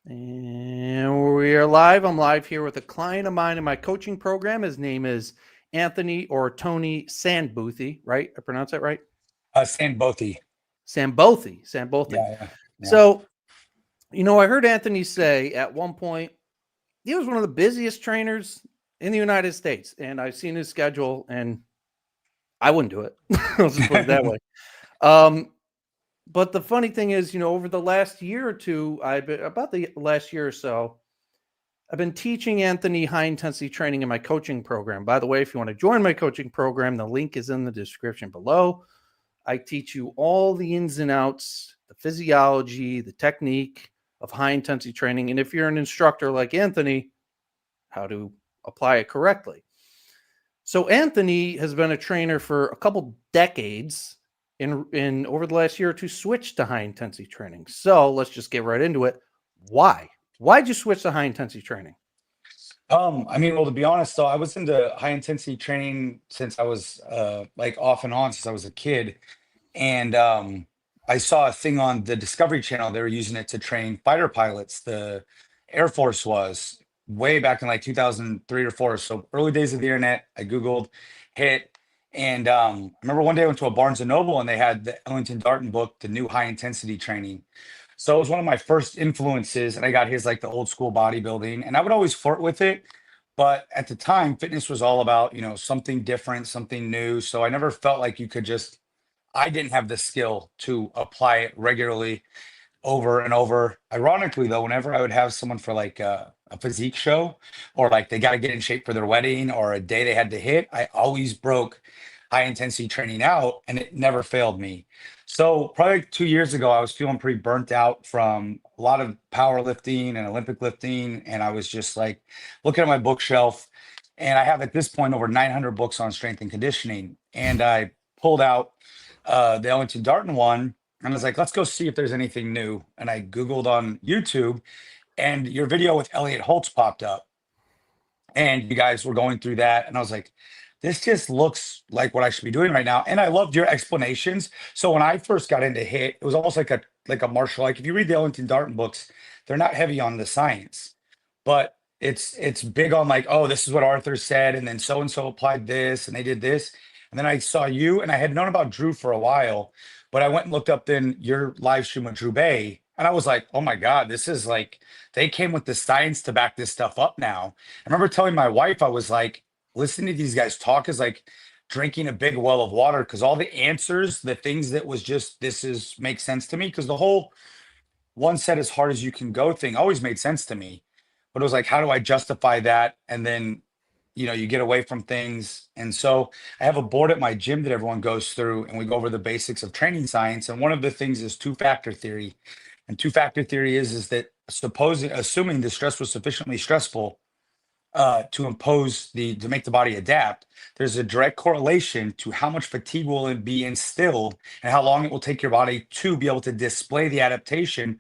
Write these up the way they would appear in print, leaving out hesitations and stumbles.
And we are live. I'm live here with a client of mine in my coaching program. His name is Anthony or Tony Sandbothy, right? I pronounce that right? Sandbothy. Sambothy. Sambothy. Yeah, yeah, yeah. So, I heard Anthony say at one point he was one of the busiest trainers in the United States. And I've seen his schedule and I wouldn't do it. I'll just put it that way. Um, but the funny thing is, over the last year or two, about the last year or so, I've been teaching Anthony high intensity training in my coaching program. By the way, if you want to join my coaching program, the link is in the description below. I teach you all the ins and outs, the physiology, the technique of high intensity training. And if you're an instructor like Anthony, how to apply it correctly. So Anthony has been a trainer for a couple decades in over the last year or two switched to high intensity training. So let's just get right into it. Why? Why'd you switch to high intensity training? Well, to be honest, though, I was into high intensity training since I was like off and on since I was a kid. And I saw a thing on the Discovery Channel. They were using it to train fighter pilots. The Air Force was way back in like 2003 or four. So early days of the internet, I Googled, hit. And I remember one day I went to a Barnes and Noble and they had the Ellington Darton book, The New High Intensity Training. So it was one of my first influences, and I got his like the old school bodybuilding, and I would always flirt with it. But at the time, fitness was all about, something different, something new. So I never felt like you could just, I didn't have the skill to apply it regularly over and over. Ironically, though, whenever I would have someone for like a physique show or like they got to get in shape for their wedding or a day they had to hit, I always broke high intensity training out and it never failed me. So probably like 2 years ago, I was feeling pretty burnt out from a lot of powerlifting and Olympic lifting. And I was just like looking at my bookshelf and I have at this point over 900 books on strength and conditioning. And I pulled out the Ellington Darton one and I was like, let's go see if there's anything new. And I Googled on YouTube and your video with Elliot Holtz popped up. And you guys were going through that. And I was like, this just looks like what I should be doing right now. And I loved your explanations. So when I first got into HIIT, it was almost like a martial, like if you read the Ellington Darton books, they're not heavy on the science, but it's big on like, oh, this is what Arthur said, and then so and so applied this and they did this. And then I saw you and I had known about Drew for a while, but I went and looked up then your live stream with Drew Bay. And I was like, oh my God, this is like they came with the science to back this stuff up now. I remember telling my wife, I was like, listening to these guys talk is like drinking a big well of water because all the answers, the things that was just this is makes sense to me because the whole one set as hard as you can go thing always made sense to me. But it was like, how do I justify that? And then, you get away from things. And so I have a board at my gym that everyone goes through and we go over the basics of training science. And one of the things is two-factor theory. And two-factor theory is that assuming the stress was sufficiently stressful, to make the body adapt, there's a direct correlation to how much fatigue will it be instilled and how long it will take your body to be able to display the adaptation.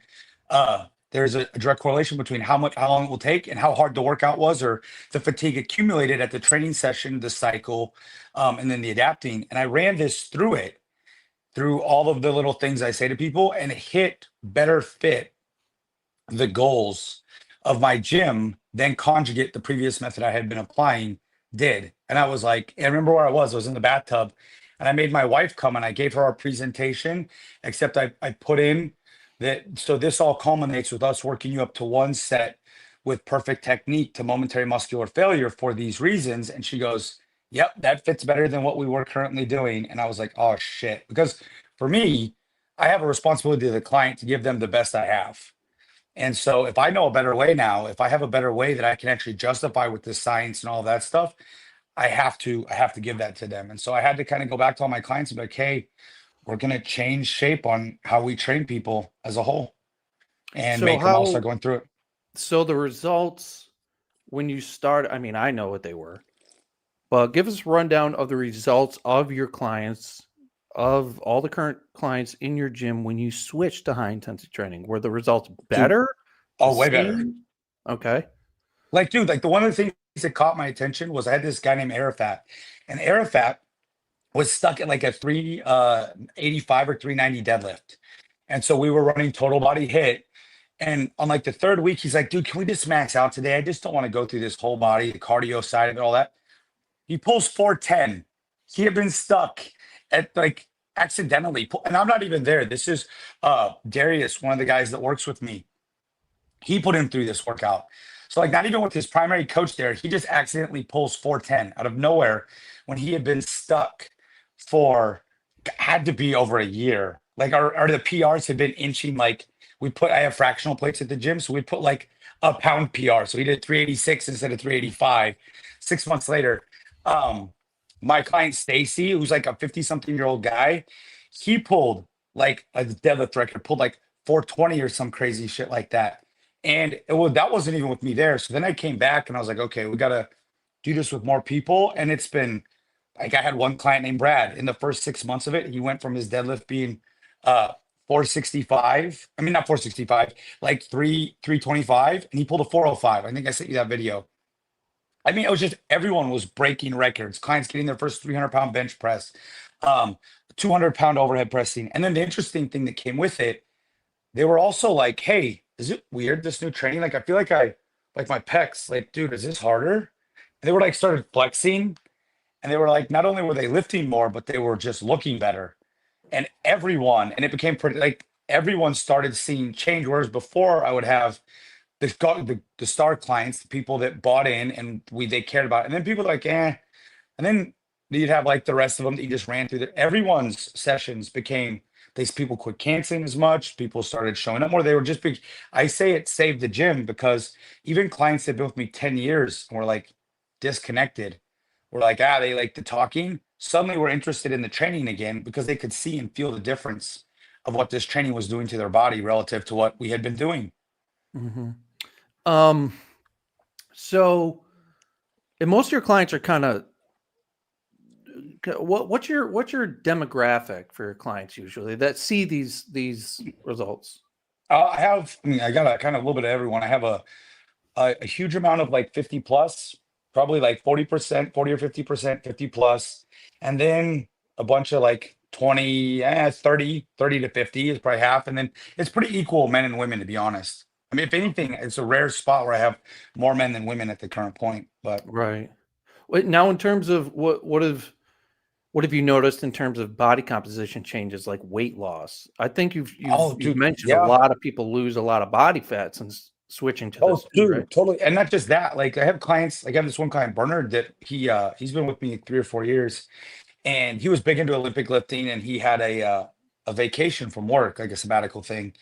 There's a direct correlation between how long it will take and how hard the workout was, or the fatigue accumulated at the training session, the cycle, and then the adapting. And I ran this through all of the little things I say to people, and it hit better fit the goals of my gym than conjugate the previous method I had been applying did. And I was like, I remember where I was in the bathtub and I made my wife come and I gave her our presentation, except I put in that. So this all culminates with us working you up to one set with perfect technique to momentary muscular failure for these reasons. And she goes, yep, that fits better than what we were currently doing. And I was like, oh shit. Because for me, I have a responsibility to the client to give them the best I have. And so if I know a better way now, if I have a better way that I can actually justify with the science and all that stuff, I have to give that to them. And so I had to kind of go back to all my clients and be like, hey, we're going to change shape on how we train people as a whole and So make them all start how going through it. so the results when you start, I mean, I know what they were, but give us a rundown of the results of your clients, of all the current clients in your gym when you switched to high intensity training. Were the results Dude, better? The oh, way better. same? Okay. Like, dude, like the one of the things that caught my attention was I had this guy named Arafat, and Arafat was stuck at like a 385 or 390 deadlift. And so we were running total body hit. And on like the third week, he's like, dude, can we just max out today? I just don't want to go through this whole body, the cardio side of it, all that. He pulls 410. He had been stuck at like accidentally, and I'm not even there. This is Darius, one of the guys that works with me. He put him through this workout. So like not even with his primary coach there, he just accidentally pulls 410 out of nowhere when he had been stuck for had to be over a year. Like our the PRs had been inching like I have fractional plates at the gym, so we put like a pound PR. So he did 386 instead of 385. 6 months later, um, my client Stacy, who's like a 50-something-year-old guy, he pulled like a deadlift record, pulled like 420 or some crazy shit like that. And that wasn't even with me there. So then I came back and I was like, okay, we gotta do this with more people. And it's been like I had one client named Brad. In the first 6 months of it, he went from his deadlift being 465. I mean not 465, like 325, and he pulled a 405. I think I sent you that video. I mean, it was just everyone was breaking records. Clients getting their first 300-pound bench press, 200-pound overhead pressing. And then the interesting thing that came with it, they were also like, hey, is it weird this new training? Like, I feel like like my pecs, like, dude, is this harder? And they were like, started flexing. And they were like, not only were they lifting more, but they were just looking better. And and it became pretty like everyone started seeing change. Whereas before, I would have the star clients, the people that bought in and they cared about it. And then people like, eh. And then you'd have like the rest of them that you just ran through. Everyone's sessions became these people quit canceling as much. People started showing up more. They were just big. I say it saved the gym because even clients that been with me 10 years and were like disconnected, were like, they like the talking. Suddenly were interested in the training again because they could see and feel the difference of what this training was doing to their body relative to what we had been doing. Mm-hmm. Um, so, and most of your clients are kind of what's your demographic for your clients usually that see these results? I got a kind of a little bit of everyone. I have a huge amount of like 50 plus, probably like 40%, 40 or 50%, 50 plus, and then a bunch of like 20, 30 to 50 is probably half. And then it's pretty equal men and women, to be honest. I mean, if anything, it's a rare spot where I have more men than women at the current point. But Right. Wait, now in terms of what have you noticed in terms of body composition changes like weight loss? I think oh, you've dude, mentioned a yeah. lot of people lose a lot of body fat since switching to Oh, this too, right? dude, totally. And not just that, like I have clients, like I have this one client, Bernard, that he's been with me 3 or 4 years. And he was big into Olympic lifting, and he had a vacation from work, like a sabbatical thing.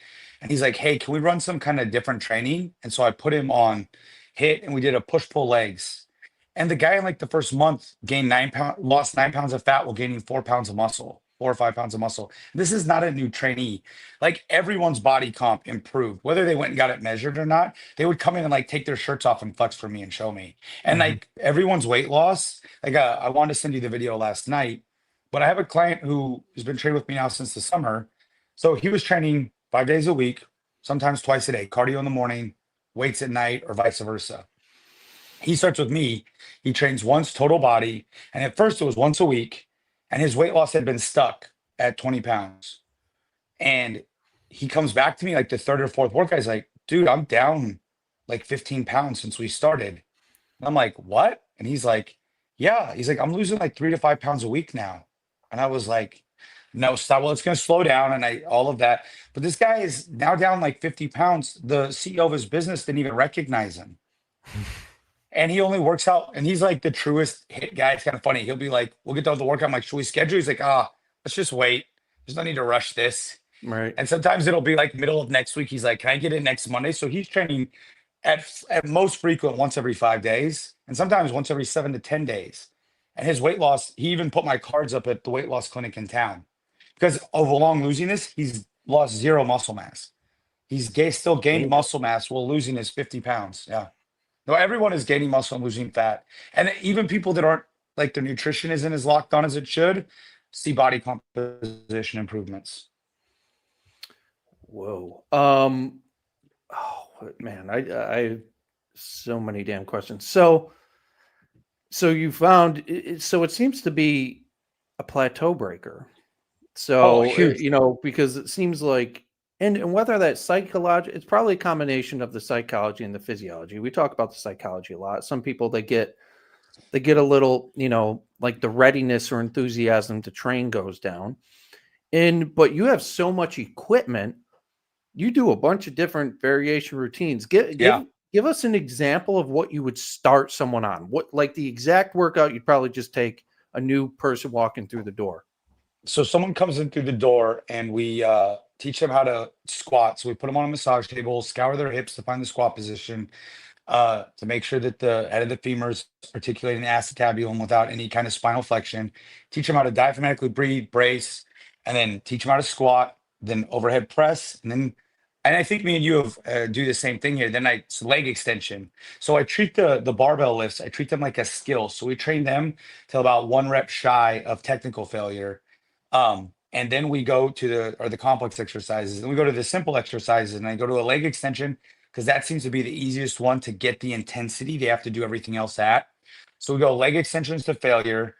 And he's like, "Hey, can we run some kind of different training?" And so I put him on hit, and we did a push pull legs. And the guy in like the first month gained 9 pounds, lost 9 pounds of fat while gaining 4 pounds of muscle, 4 or 5 pounds of muscle. This is not a new trainee. Like everyone's body comp improved, whether they went and got it measured or not. They would come in and like take their shirts off and flex for me and show me. And Mhm. like everyone's weight loss. Like I wanted to send you the video last night, but I have a client who has been training with me now since the summer. So he was training 5 days a week, sometimes twice a day, cardio in the morning, weights at night, or vice versa. He starts with me. He trains once total body. And at first it was once a week. And his weight loss had been stuck at 20 pounds. And he comes back to me like the third or fourth workout. He's like, dude, I'm down like 15 pounds since we started. And I'm like, what? And he's like, yeah. He's like, I'm losing like 3 to 5 pounds a week now. And I was like, no, stop. Well, it's going to slow down and all of that. But this guy is now down like 50 pounds. The CEO of his business didn't even recognize him. And he only works out, and he's like the truest hit guy. It's kind of funny. He'll be like, we'll get done with the workout. I'm like, should we schedule? He's like, let's just wait. There's no need to rush this. Right. And sometimes it'll be like middle of next week. He's like, can I get in next Monday? So he's training at most frequent once every 5 days, and sometimes once every 7 to 10 days. And his weight loss, he even put my cards up at the weight loss clinic in town because of along losing this, he's lost zero muscle mass. Still gained Cool. muscle mass while losing his 50 pounds. Yeah. No, everyone is gaining muscle and losing fat. And even people that aren't like their nutrition isn't as locked on as it should see body composition improvements. Whoa. Oh man, I have so many damn questions. So you found so it seems to be a plateau breaker. Oh, So huge. because it seems like And whether that's psychology, it's probably a combination of the psychology and the physiology. We talk about the psychology a lot. Some people they get a little, like the readiness or enthusiasm to train goes down. But you have so much equipment, you do a bunch of different variation routines. Give Yeah. give give us an example of what you would start someone on. What, like, the exact workout you'd probably just take a new person walking through the door. So someone comes in through the door and we teach them how to squat. So we put them on a massage table, scour their hips to find the squat position, to make sure that the head of the femur is articulating the acetabulum without any kind of spinal flexion. Teach them how to diaphragmatically breathe, brace, and then teach them how to squat, then overhead press, and I think me and you have do the same thing here. Then it's leg extension. So I treat the barbell lifts. I treat them like a skill. So we train them till about 1 rep shy of technical failure. And then we go to the complex exercises. Then we go to the simple exercises, and I go to a leg extension because that seems to be the easiest one to get the intensity they have to do everything else at. So we go leg extensions to failure.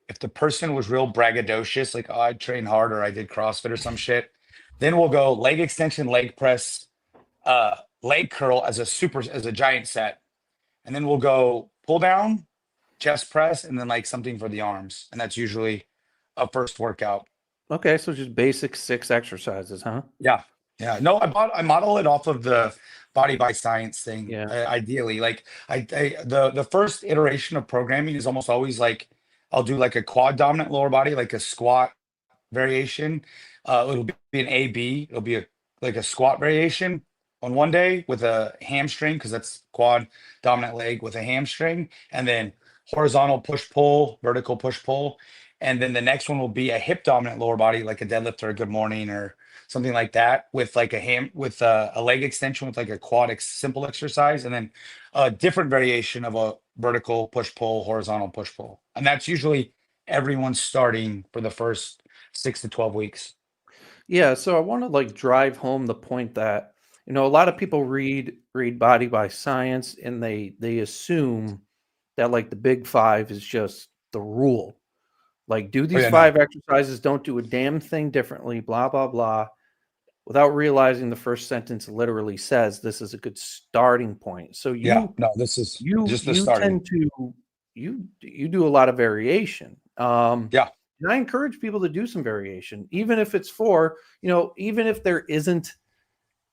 If the person was real braggadocious, like, oh, I trained hard or I did CrossFit or some shit, then we'll go leg extension, leg press, leg curl as a giant set. And then we'll go pull down, chest press, and then like something for the arms. And that's usually a first workout. Okay, so just basic 6 exercises, huh? Yeah. Yeah. No, I model it off of the body by science thing. Yeah. Ideally, like the first iteration of programming is almost always like I'll do like a quad dominant lower body, like a squat variation. It'll be an AB. It'll be like a squat variation on one day with a hamstring because that's quad dominant leg with a hamstring, and then horizontal push pull, vertical push pull, and then the next one will be a hip dominant lower body like a deadlift or a good morning or something like that with like a leg extension with like a simple exercise, and then a different variation of a vertical push pull, horizontal push pull, and that's usually everyone's starting for the first 6 to 12 weeks. Yeah, so I wanna, like, drive home the point that, a lot of people read Body by Science, and they assume that, like, the big 5 is just the rule. Like, do Oh these yeah, no, 5 exercises, don't do a damn thing differently, blah, blah, blah, without realizing the first sentence literally says this is a good starting point. So yeah, you no, this is you just the you starting. tend to you do a lot of variation. Yeah, And I encourage people to do some variation, even if it's even if there isn't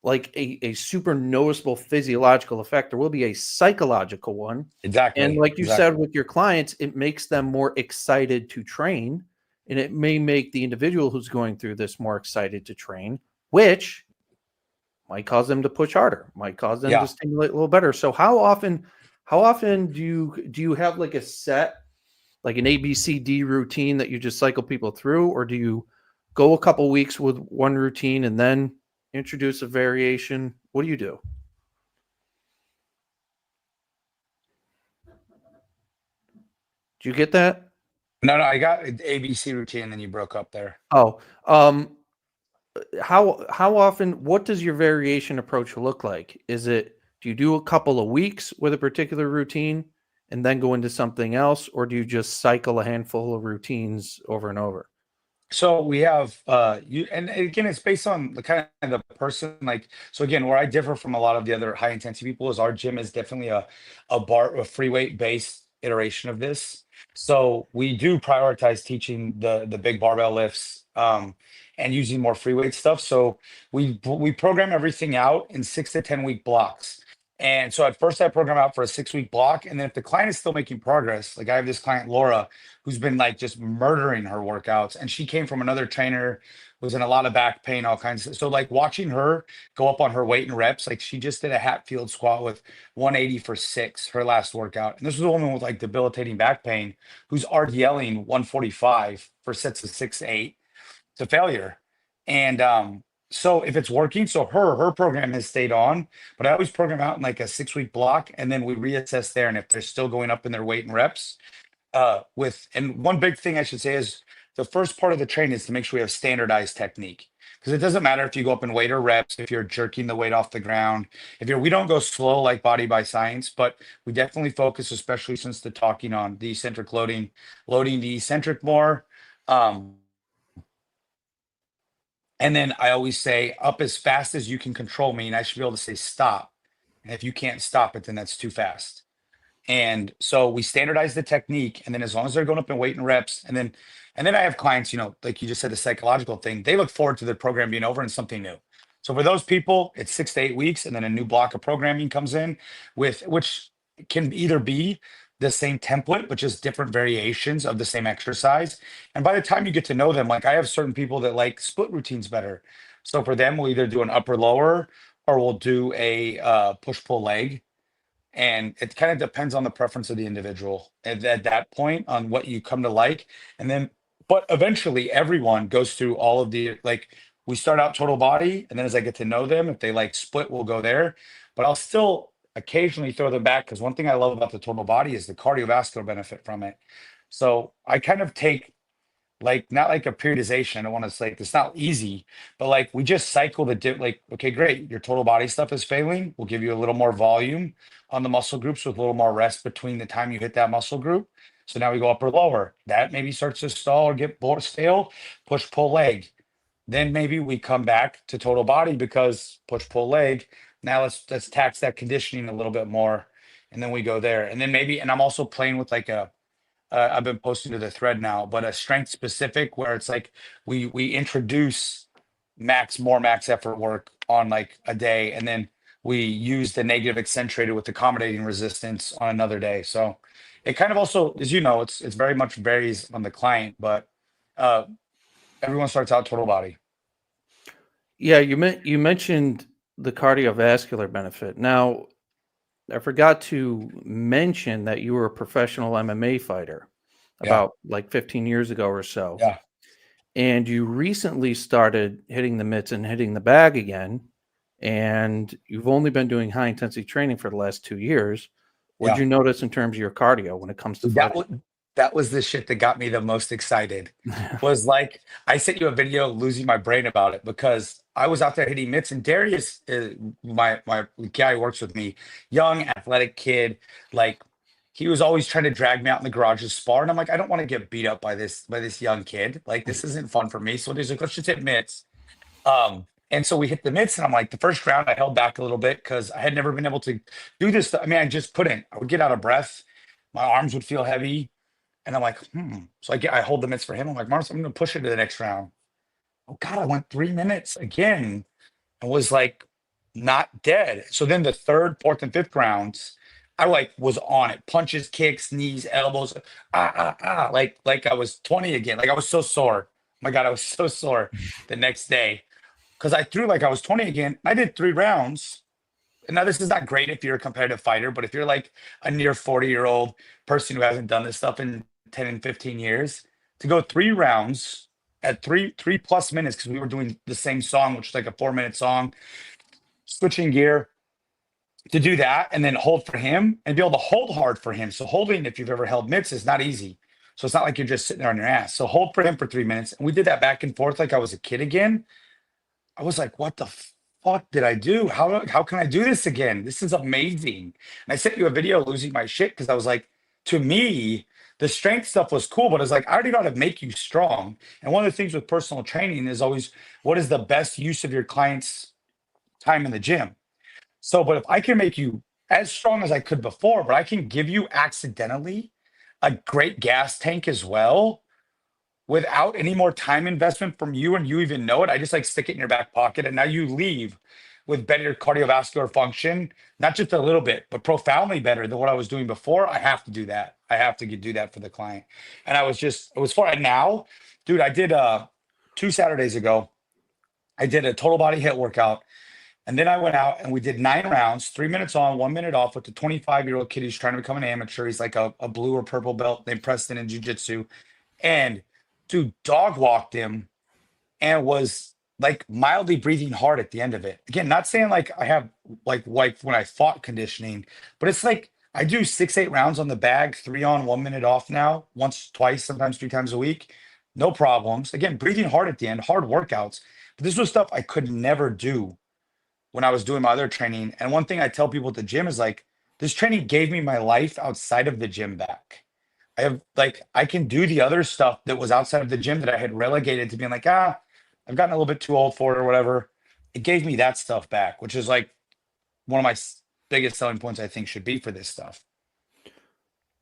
like a super noticeable physiological effect, there will be a psychological one. And exactly, like you said exactly. with your clients, it makes them more excited to train. And it may make the individual who's going through this more excited to train, which might cause them to push harder, might cause them to Yeah. stimulate a little better. So how often do you have like a set, like an ABCD routine that you just cycle people through, or do you go a couple weeks with one routine and then introduce a variation? What do you do? Do you get that? No, no, I got an ABC routine, and then you broke up there. Oh, um, how often? What does your variation approach look like? Do you do a couple of weeks with a particular routine and then go into something else, or do you just cycle a handful of routines over and over? So we have you, and again, it's based on the kind of the person. Like, so again, where I differ from a lot of the other high intensity people is our gym is definitely a free weight based iteration of this. So we do prioritize teaching the big barbell lifts, and using more free weight stuff. So we program everything out in 6 to 10 week blocks. And so at first I program out for a 6 week block, and then if the client is still making progress, like I have this client Laura who's been like just murdering her workouts. And she came from another trainer, was in a lot of back pain, all kinds of. So like watching her go up on her weight and reps, like she just did a Hatfield squat with 180 for 6, her last workout. And this was a woman with like debilitating back pain who's RDLing 145 for sets of 6 to 8 to failure. And so if it's working, so her program has stayed on, but I always program out in like a 6 week block, and then we reassess there. And if they're still going up in their weight and reps, and one big thing I should say is the first part of the train is to make sure we have standardized technique, because it doesn't matter if you go up in weight or reps, if you're jerking the weight off the ground, we don't go slow like body by science, but we definitely focus, especially since the talking on the eccentric loading the eccentric more. um And then I always say up as fast as you can control me, and I should be able to say stop. And if you can't stop it, then that's too fast. And so we standardize the technique, and then as long as they're going up in weight and reps, and then I have clients, like you just said, the psychological thing, they look forward to the program being over and something new. So for those people, it's 6 to 8 weeks, and then a new block of programming comes in with which can either be the same template, but just different variations of the same exercise. And by the time you get to know them, like I have certain people that like split routines better. So for them, we'll either do an upper lower or we'll do a push pull leg, and it kind of depends on the preference of the individual at that point on what you come to like. And then but eventually everyone goes through all of the, like, we start out total body, and then as I get to know them, if they like split, we'll go there. But I'll still occasionally throw them back, because one thing I love about the total body is the cardiovascular benefit from it. So I kind of take, like, not like a periodization. I don't want to say it's not easy, but like we just cycle the dip. Like, okay, great, your total body stuff is failing. We'll give you a little more volume on the muscle groups with a little more rest between the time you hit that muscle group. So now we go upper lower. That maybe starts to stall or get bored, stale. Push pull leg. Then maybe we come back to total body because push pull leg. Now let's tax that conditioning a little bit more, and then we go there. And then maybe, and I'm also playing with like a I've been posting to the thread now, but a strength specific where it's like we introduce more max effort work on like a day, and then we use the negative accentuated with accommodating resistance on another day. So it kind of also, as you know, it's very much varies on the client, but uh everyone starts out total body. Yeah, you mentioned the cardiovascular benefit. Now, I forgot to mention that you were a professional MMA fighter Yeah, about like 15 years ago or so. yeah, And you recently started hitting the mitts and hitting the bag again. And you've only been doing high intensity training for the last 2 years. What'd yeah. you notice in terms of your cardio when it comes to That fighting? was that was the shit that got me the most excited. Was like I sent you a video losing my brain about it, because I was out there hitting mitts, and Darius, my guy who works with me, young athletic kid, like he was always trying to drag me out in the garage to spar, and I'm like, I don't want to get beat up by this young kid. Like this isn't fun for me. So he's like, let's just hit mitts. And so we hit the mitts, and I'm like, the first round I held back a little bit because I had never been able to do this. I mean, I just couldn't. I would get out of breath, my arms would feel heavy, and I'm like, So I hold the mitts for him. I'm like, Mars, I'm going to push it to the next round. Oh God, I went 3 minutes again and was like not dead. So then the third, fourth, and fifth rounds, I like was on it. Punches, kicks, knees, elbows, like I was 20 again. Like I was so sore. My God, I was so sore the next day because I threw like I was 20 again. I did 3 rounds. And now this is not great if you're a competitive fighter, but if you're like a near 40-year-old person who hasn't done this stuff in 10 and 15 years, to go 3 rounds at three plus minutes, because we were doing the same song, which is like a 4-minute song, switching gear, to do that and then hold for him and be able to hold hard for him. So holding, if you've ever held mitts, is not easy. So it's not like you're just sitting there on your ass. So hold for him for 3 minutes. And we did that back and forth like I was a kid again. I was like, what the fuck did I do? How can I do this again? This is amazing. And I sent you a video losing my shit because I was like, to me, the strength stuff was cool, but I was like, I already know how to make you strong. And one of the things with personal training is always, what is the best use of your client's time in the gym? So, but if I can make you as strong as I could before, but I can give you accidentally a great gas tank as well, without any more time investment from you, and you even know it. I just like stick it in your back pocket, and now you leave with better cardiovascular function, not just a little bit, but profoundly better than what I was doing before. I have to do that. I have to do that for the client. And it was for, and now, dude, I did 2 Saturdays ago, I did a total body hit workout. And then I went out and we did 9 rounds, 3 minutes on, 1 minute off, with the 25-year-old kid who's trying to become an amateur. He's like a blue or purple belt named Preston in jiu-jitsu. And dude, dog walked him and was like mildly breathing hard at the end of it. Again, not saying like I have like when I fought conditioning, but it's like I do 6, 8 rounds on the bag, 3 on, 1 minute off now, once, twice, sometimes 3 times a week. No problems. Again, breathing hard at the end, hard workouts. But this was stuff I could never do when I was doing my other training. And one thing I tell people at the gym is like, this training gave me my life outside of the gym back. I have like, I can do the other stuff that was outside of the gym that I had relegated to being like, I've gotten a little bit too old for it or whatever. It gave me that stuff back, which is like one of my biggest selling points, I think, should be for this stuff.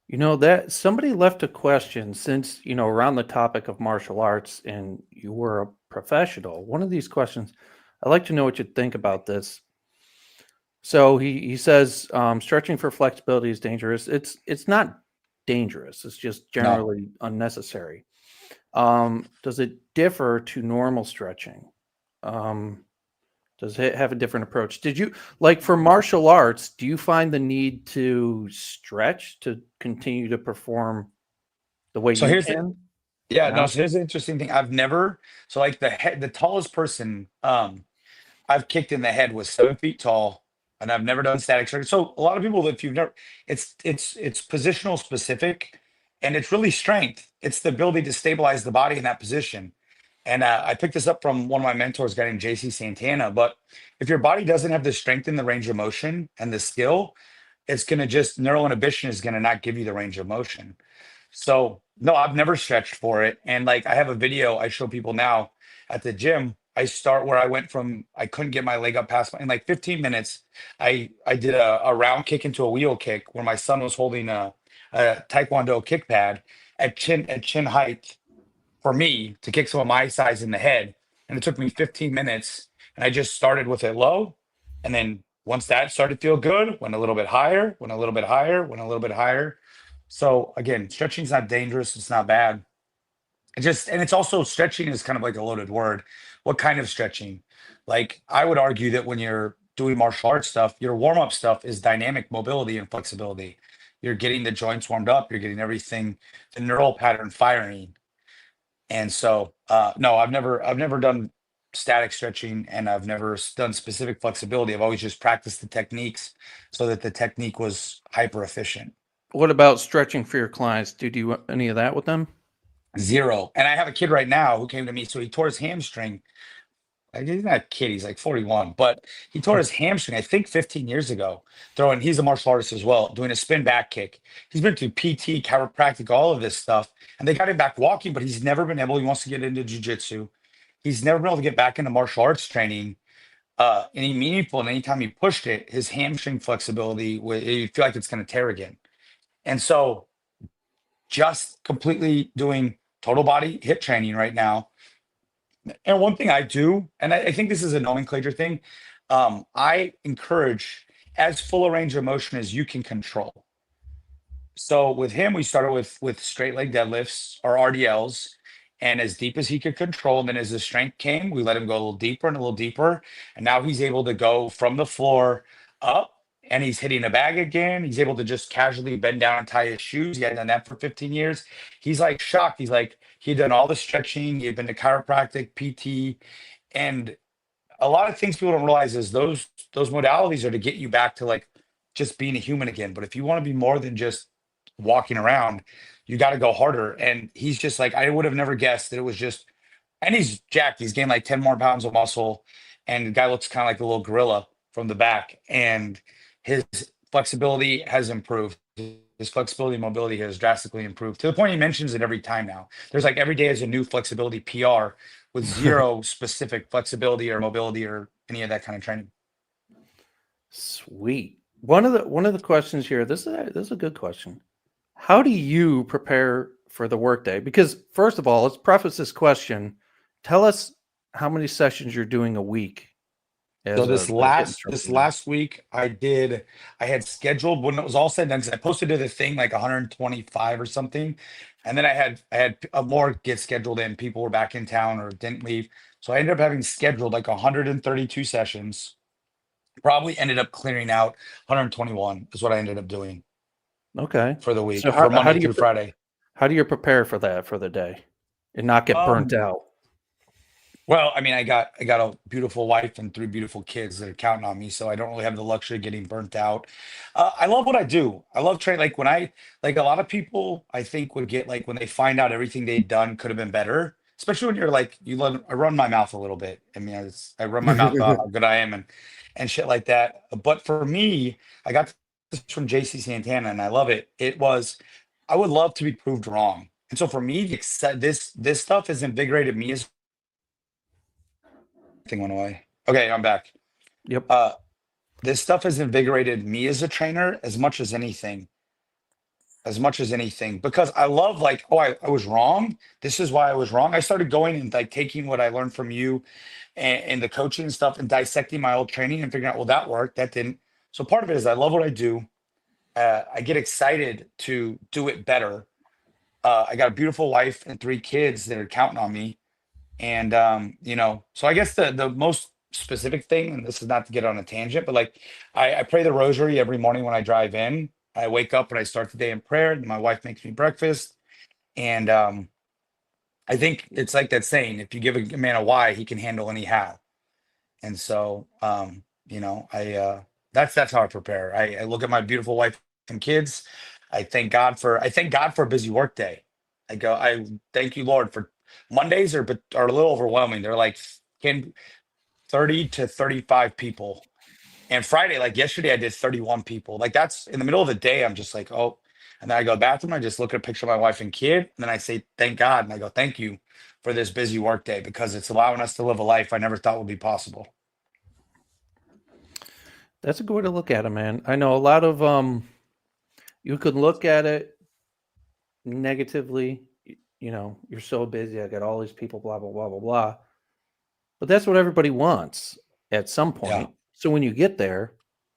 You know, that somebody left a question since, around the topic of martial arts and you were a professional. One of these questions, I'd like to know what you think about this. So he says stretching for flexibility is dangerous. It's not dangerous. It's just No. generally unnecessary. Does it differ to normal stretching? Um, does it have a different approach? Did you like for martial arts? Do you find the need to stretch to continue to perform the way So you here's the can yeah, no, now? so here's the interesting thing. I've never so like the tallest person I've kicked in the head was 7 feet tall, and I've never done static stretching. So a lot of people, if you've never, it's positional specific, and it's really strength. It's the ability to stabilize the body in that position. And I picked this up from one of my mentors, a guy named JC Santana. But if your body doesn't have the strength and the range of motion and the skill, it's going to just neural inhibition is going to not give you the range of motion. So no, I've never stretched for it. And like I have a video I show people now at the gym. I start where I went from I couldn't get my leg up past in like 15 minutes. I did a round kick into a wheel kick where my son was holding a taekwondo kick pad at chin height for me to kick some of my size in the head. And it took me 15 minutes. And I just started with it low. And then once that started to feel good, went a little bit higher, went a little bit higher, went a little bit higher. So again, stretching's not dangerous. It's not bad. It just, and it's also stretching is kind of like a loaded word. What kind of stretching? Like I would argue that when you're doing martial arts stuff, your warm up stuff is dynamic mobility and flexibility. You're getting the joints warmed up. You're getting everything, the neural pattern firing. And so, no, I've never done static stretching, and I've never done specific flexibility. I've always just practiced the techniques so that the technique was hyper efficient. What about stretching for your clients? Do you do any of that with them? Zero. And I have a kid right now who came to me. So he tore his hamstring. Like, he's not a kid, he's like 41, but he tore his hamstring, I think 15 years ago. Throwing, he's a martial artist as well, doing a spin back kick. He's been through PT, chiropractic, all of this stuff. And they got him back walking, but he's never been able, he wants to get into jujitsu. He's never been able to get back into martial arts training any meaningful. And anytime he pushed it, his hamstring flexibility, you feel like it's going to tear again. And so just completely doing total body hip training right now. And one thing I do, and I think this is a nomenclature thing, I encourage as full a range of motion as you can control. So with him, we started with straight leg deadlifts or RDLs, and as deep as he could control. And then as the strength came, we let him go a little deeper and a little deeper. And now he's able to go from the floor up, and he's hitting a bag again. He's able to just casually bend down and tie his shoes. He hadn't done that for 15 years. He's like shocked. He's like, he'd done all the stretching, he'd been to chiropractic, PT, and a lot of things people don't realize is those modalities are to get you back to like just being a human again. But if you want to be more than just walking around, you got to go harder. And he's just like, I would have never guessed that it was just, and he's jacked. He's gained like 10 more pounds of muscle. And the guy looks kind of like a little gorilla from the back. And his flexibility has improved. His flexibility and mobility has drastically improved to the point he mentions it every time now. There's like every day is a new flexibility PR with zero specific flexibility or mobility or any of that kind of training. Sweet. One of the questions here. This is a good question. How do you prepare for the workday? Because first of all, let's preface this question. Tell us how many sessions you're doing a week So as this a hit last this instructor now. last week I had scheduled when it was all said and done, 'cause I posted to the thing like 125 or something. And then I had more get scheduled in. People were back in town or didn't leave. So I ended up having scheduled like 132 sessions. Probably ended up clearing out 121 is what I ended up doing Okay. for the So week how for how Monday do you through Friday. how do you prepare for that for the day and not get burnt Um, out? Well, I mean, I got a beautiful wife and three beautiful kids that are counting on me, so I don't really have the luxury of getting burnt out. I love what I do. I love training. Like when I like a lot of people, I think would get like when they find out everything they'd done could have been better. Especially when you're like I run my mouth a little bit. I mean, I run my mouth about how good I am and shit like that. But for me, I got this from JC Santana, and I love it. It was I would love to be proved wrong. And so for me, this stuff has invigorated me as Thing went away. Okay, I'm back. Yep. Uh, this stuff has invigorated me as a trainer as much as anything, because I love like, oh, I was wrong. This is why I was wrong. I started going and like taking what I learned from you and the coaching and stuff and dissecting my old training and figuring out, well, that worked, that didn't. So part of it is I love what I do. I get excited to do it better. I got a beautiful wife and 3 kids that are counting on me. And so I guess the most specific thing, and this is not to get on a tangent, but like I pray the rosary every morning when I drive in. I wake up and I start the day in prayer. And my wife makes me breakfast. And I think it's like that saying, if you give a man a why, he can handle any how. And so I that's how I prepare. I look at my beautiful wife and kids. I thank God for a busy work day. I thank you, Lord, for Mondays are a little overwhelming. They're like can 30 to 35 people. And Friday, like yesterday, I did 31 people. Like that's in the middle of the day. I'm just like, oh, and then I go to the bathroom. I just look at a picture of my wife and kid, and then I say, thank God, and I go, thank you for this busy work day because it's allowing us to live a life I never thought would be possible. That's a good way to look at it, man. I know a lot of you could look at it negatively. You're so busy. I got all these people, blah blah blah blah blah. But that's what everybody wants at some Yeah. point. So when you get there,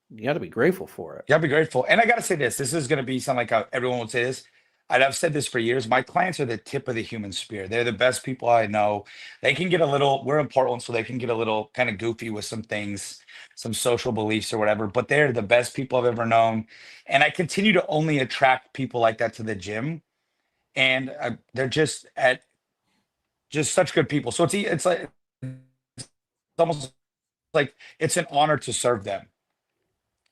you got to be grateful for it. Yeah, be grateful. And I got to say this. This is going to be something like everyone would say this. And I've said this for years. My clients are the tip of the human spear. They're the best people I know. They can get a little, we're in Portland, so they can get a little kind of goofy with some things, some social beliefs or whatever, but they're the best people I've ever known. And I continue to only attract people like that to the gym. And they're just such good people. So it's almost like it's an honor to serve them.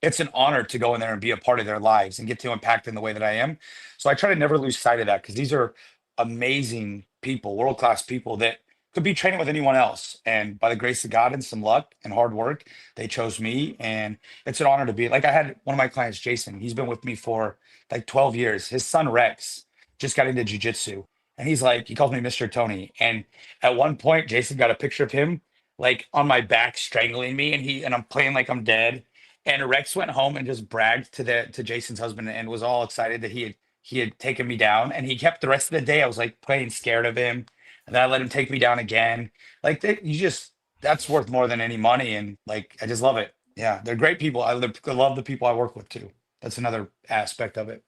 It's an honor to go in there and be a part of their lives and get to impact in the way that I am. So I try to never lose sight of that because these are amazing people, world class people that could be training with anyone else. And by the grace of God and some luck and hard work, they chose me. And it's an honor to be like I had one of my clients, Jason. He's been with me for like 12 years. His son, Rex, just got into jujitsu. And he's like, he calls me Mr. Tony. And at one point, Jason got a picture of him like on my back strangling me and I'm playing like I'm dead and Rex went home and just bragged to Jason's husband and was all excited that he had taken me down. And he kept the rest of the day. I was like playing scared of him. And then I let him take me down again. Like that's worth more than any money. And like I just love it. Yeah, they're great people. I love the people I work with too. That's another aspect of it.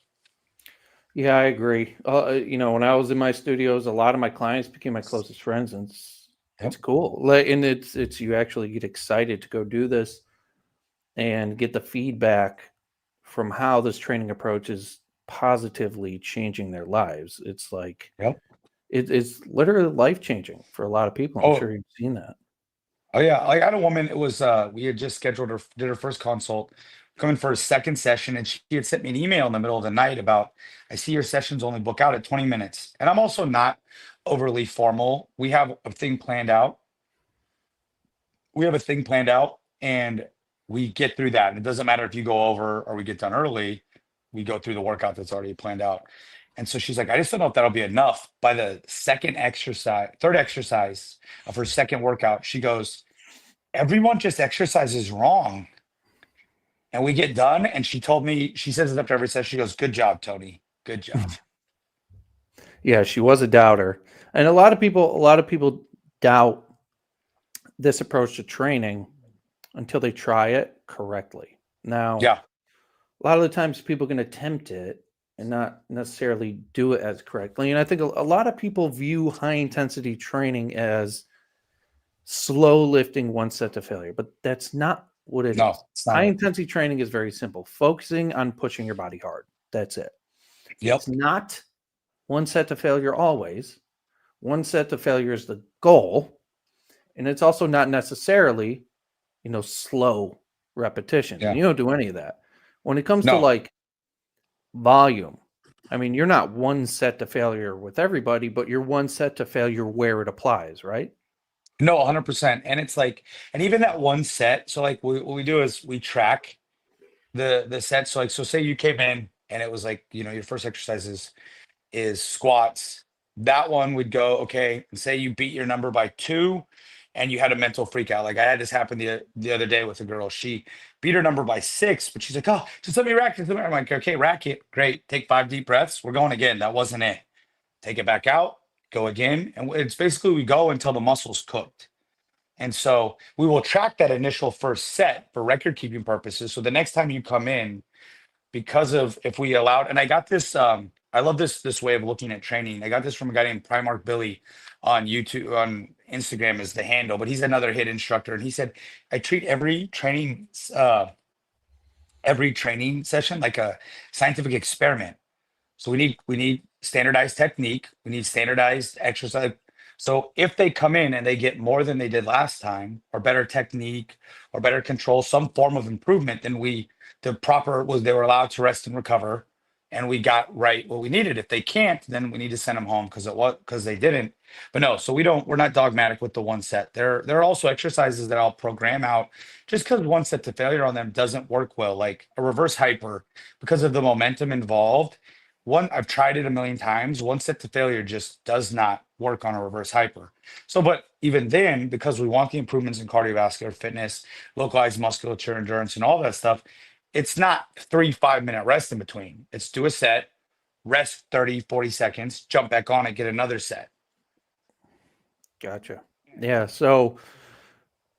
Yeah, I agree. When I was in my studios, a lot of my clients became my closest friends, and it's Yep. cool. Like, and it's you actually get excited to go do this and get the feedback from how this training approach is positively changing their lives. It's like Yep. it's literally life changing for a lot of people. I'm Oh, sure you've seen that. Oh yeah, like I had a woman. It was we had just scheduled her, did her first consult, coming for a second session, and she had sent me an email in the middle of the night about, I see your sessions only book out at 20 minutes, and I'm also not overly formal. We have a thing planned out. We have a thing planned out, and we get through that. And it doesn't matter if you go over or we get done early. We go through the workout that's already planned out. And so she's like, I just don't know if that'll be enough. By the third exercise of her second workout, she goes, everyone just exercises wrong. And we get done, and she told me, she says it after every session. She goes, good job, Tony. Good job. Yeah, she was a doubter, and a lot of people doubt this approach to training until they try it correctly. Now, Yeah. a lot of the times people can attempt it and not necessarily do it as correctly. And I think a lot of people view high intensity training as slow lifting one set to failure, but that's not what it No, is. it's not High it. intensity training is very simple, focusing on pushing your body hard. That's it. Yep. It's not one set to failure always. One set to failure is the goal. And it's also not necessarily, slow repetitions. Yeah. You don't do any of that. When it comes to No. like volume, I mean, you're not one set to failure with everybody, but you're one set to failure where it applies, right? No, 100%. And it's like, and even that one set. So like what we do is we track the set. So like, so say you came in and it was like, your first exercise is squats. That one would go, okay, and say you beat your number by 2, and you had a mental freak out. Like I had this happen the other day with a girl. She beat her number by 6, but she's like, "Oh, just let me rack it." I'm like, "Okay, rack it. Great. Take 5 deep breaths. We're going again. That wasn't it. Take it back out. Go again." And it's basically we go until the muscle's cooked. And so we will track that initial first set for record keeping purposes. So the next time you come in, because of if we allowed, and I got this, I love this way of looking at training. I got this from a guy named Primark Billy on YouTube, on Instagram is the handle, but he's another HIIT instructor. And he said, I treat every training session like a scientific experiment. So we need standardized technique. We need standardized exercise. So if they come in and they get more than they did last time, or better technique, or better control, some form of improvement, then the proper was they were allowed to rest and recover, and we got right what we needed. If they can't, then we need to send them home because they didn't. But no, so we're not dogmatic with the one set. There are also exercises that I'll program out just because one set to failure on them doesn't work well, like a reverse hyper, because of the momentum involved. One, I've tried it a million times. One set to failure just does not work on a reverse hyper. So, but even then, because we want the improvements in cardiovascular fitness, localized musculature endurance, and all that stuff, it's not 3 5 minute rest in between. It's do a set, rest 30, 40 seconds, jump back on it, get another set. Gotcha. Yeah. So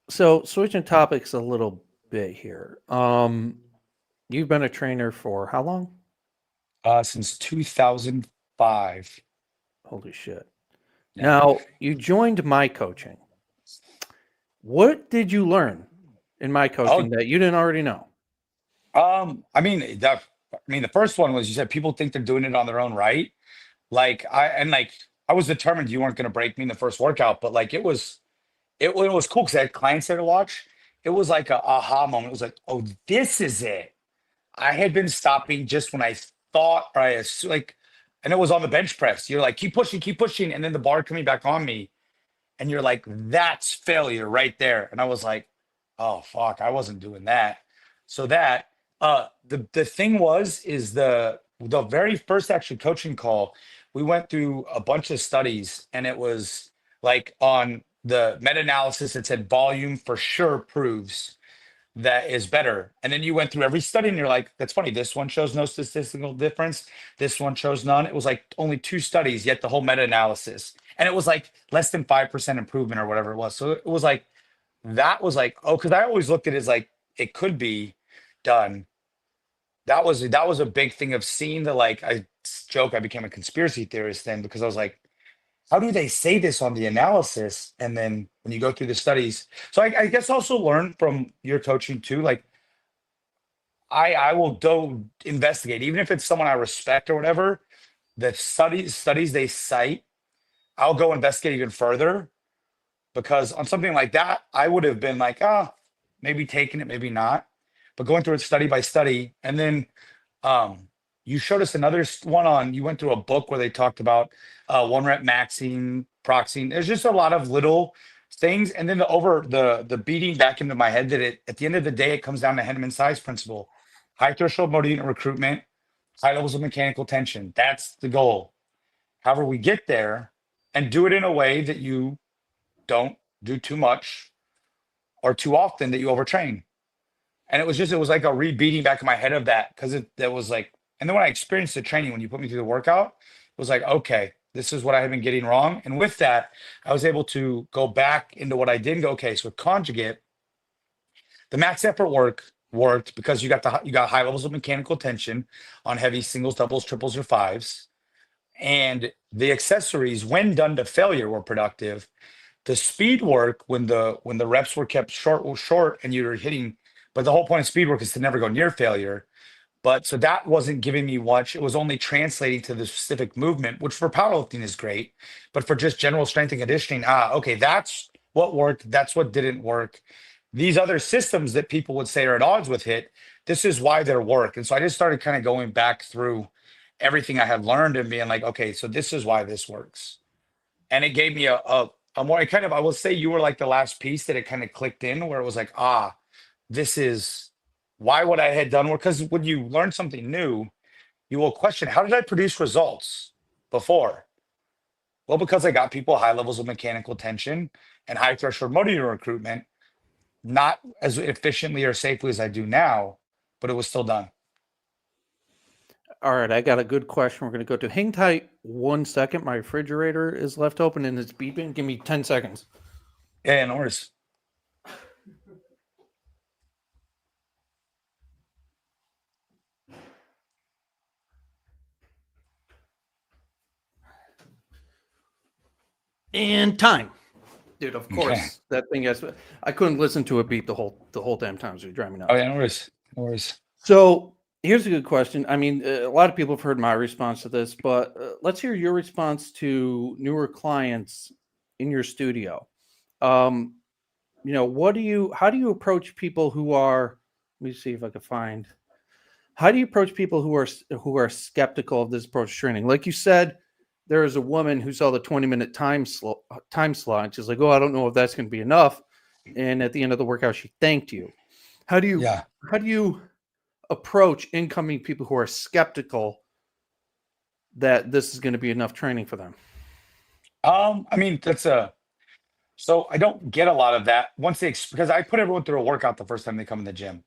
switching topics a little bit here. You've been a trainer for how long? Since 2005. Holy shit. Yeah. Now, you joined my coaching. What did you learn in my coaching Oh, that you didn't already know? the first one was you said people think they're doing it on their own, right? I was determined you weren't going to break me in the first workout, but like it was cool because I had clients there to watch. It was like a aha moment. It was like, oh, this is it. I had been stopping just when I thought, or like, and it was on the bench press. You're like, keep pushing, and then the bar coming back on me, and you're like, that's failure right there. And I was like, oh fuck, I wasn't doing that. So that the thing is the very first actually coaching call, we went through a bunch of studies, and it was like on the meta-analysis, it said volume for sure proves that is better. And then you went through every study and you're like, that's funny. This one shows no statistical difference. This one shows none. It was like only 2 studies, yet the whole meta-analysis. And it was like less than 5% improvement or whatever it was. So it was like, that was like, oh, because I always looked at it as like, it could be done. That was a big thing of seeing the, like, I joke, I became a conspiracy theorist then because I was like, how do they say this on the analysis? And then when you go through the studies, so I guess also learn from your coaching too. Like I will go investigate, even if it's someone I respect or whatever. The studies they cite, I'll go investigate even further because on something like that, I would have been like, maybe taking it, maybe not. But going through it study by study, and then you showed us another one on. You went through a book where they talked about one rep maxing, proxying. There's just a lot of little things, and then the beating back into my head that it at the end of the day it comes down to Henneman size principle, high threshold motor unit recruitment, high levels of mechanical tension. That's the goal. However, we get there and do it in a way that you don't do too much or too often that you overtrain. And it was like a rebeating back in my head of that because that was like, and then when I experienced the training, when you put me through the workout, it was like, okay, this is what I have been getting wrong. And with that, I was able to go back into what I did and go, okay, so with conjugate, the max effort worked because you got high levels of mechanical tension on heavy singles, doubles, triples, or fives. And the accessories, when done to failure, were productive. The speed work, when the reps were kept short and you're hitting, but the whole point of speed work is to never go near failure. But so that wasn't giving me much. It was only translating to the specific movement, which for powerlifting is great. But for just general strength and conditioning, okay, that's what worked. That's what didn't work. These other systems that people would say are at odds with HIIT, this is why they work. And so I just started kind of going back through everything I had learned and being like, okay, so this is why this works. And it gave me a more, I kind of, I will say you were like the last piece that it kind of clicked in where it was like, this is why what I had done. Because when you learn something new, you will question, how did I produce results before? Well, because I got people high levels of mechanical tension and high threshold motor unit recruitment, not as efficiently or safely as I do now, but it was still done. All right, I got a good question. We're going to go to hang tight 1 second. My refrigerator is left open and it's beeping. Give me 10 seconds. Yeah, no worries. And time. Dude, of Okay. course, that thing has. I couldn't listen to it beep the whole damn time. So you drive me nuts. Oh yeah, no worries. No worries. So here's a good question. I mean, a lot of people have heard my response to this, but let's hear your response to newer clients in your studio. Um, how do you approach people who are? Let me see if I can find. How do you approach people who are skeptical of this approach to training? Like you said, there is a woman who saw the 20-minute time slot, and she's like, "Oh, I don't know if that's going to be enough." And at the end of the workout, she thanked you. How do you Yeah. how do you approach incoming people who are skeptical that this is going to be enough training for them? I mean, so I don't get a lot of that once because I put everyone through a workout the first time they come in the gym.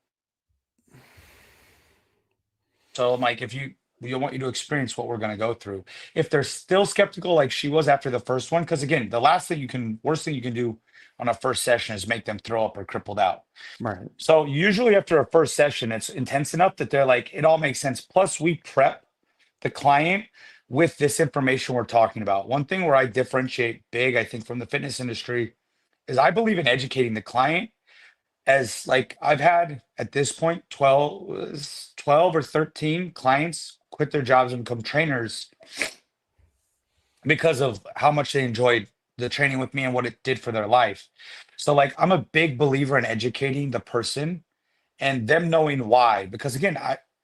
So I'm like, if we want you to experience what we're going to go through. If they're still skeptical, like she was after the first one, because again, worst thing you can do on a first session is make them throw up or crippled out. Right. So usually after a first session, it's intense enough that they're like, it all makes sense. Plus, we prep the client with this information we're talking about. One thing where I differentiate big, I think, from the fitness industry is I believe in educating the client. As like I've had at this point 12 or 13 clients quit their jobs and become trainers because of how much they enjoyed the training with me and what it did for their life. So like I'm a big believer in educating the person and them knowing why. Because again,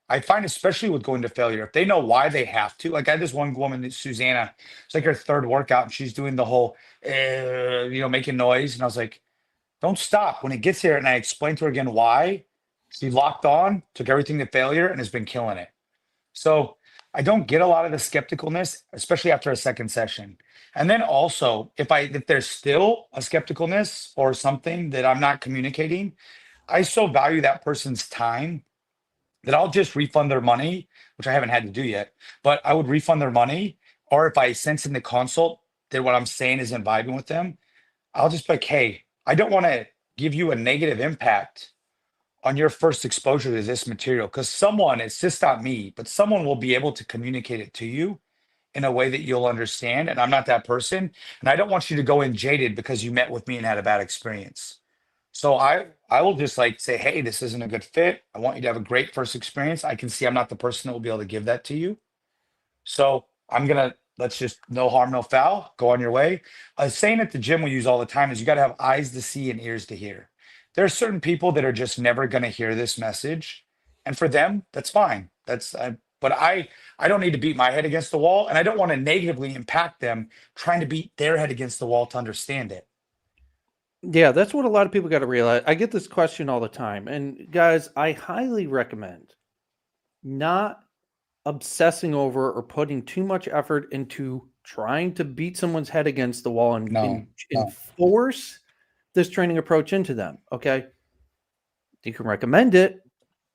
I find especially with going to failure, if they know why they have to, like I had this one woman, Susanna, it's like her third workout, and she's doing the whole, making noise, and I was like, don't stop. When it gets here, and I explained to her again why, she locked on, took everything to failure, and has been killing it. So I don't get a lot of the skepticalness, especially after a second session. And then also, if there's still a skepticalness or something that I'm not communicating, I so value that person's time that I'll just refund their money, which I haven't had to do yet, but I would refund their money. Or if I sense in the consult that what I'm saying isn't vibing with them, I'll just be like, hey, I don't want to give you a negative impact on your first exposure to this material because it's just not me, but someone will be able to communicate it to you in a way that you'll understand. And I'm not that person. And I don't want you to go in jaded because you met with me and had a bad experience. So I will just like say, hey, this isn't a good fit. I want you to have a great first experience. I can see I'm not the person that will be able to give that to you. So let's just no harm, no foul, go on your way. A saying at the gym we use all the time is you got to have eyes to see and ears to hear. There are certain people that are just never going to hear this message. And for them, that's fine. But I don't need to beat my head against the wall, and I don't want to negatively impact them trying to beat their head against the wall to understand it. Yeah, that's what a lot of people got to realize. I get this question all the time. And guys, I highly recommend not obsessing over or putting too much effort into trying to beat someone's head against the wall and, No, and, no. and force this training approach into them. Okay. You can recommend it,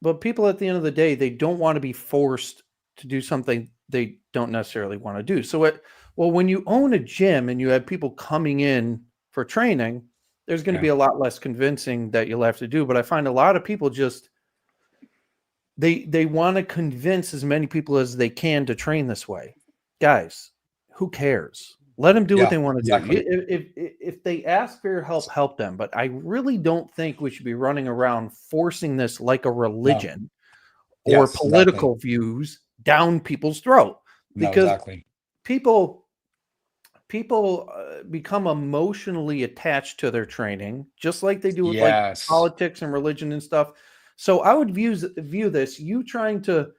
but people at the end of the day, they don't want to be forced to do something they don't necessarily want to do. When you own a gym and you have people coming in for training, there's going to Yeah. be a lot less convincing that you'll have to do. But I find a lot of people just they want to convince as many people as they can to train this way. Guys, who cares? Let them do what Yeah, they want to do. exactly. If they ask for your help, help them. But I really don't think we should be running around forcing this like a No. religion or Yes, exactly. political views down people's throat, No, because exactly. people become emotionally attached to their training, just like they do with like Yes. politics and religion and stuff. So I would view this, you trying to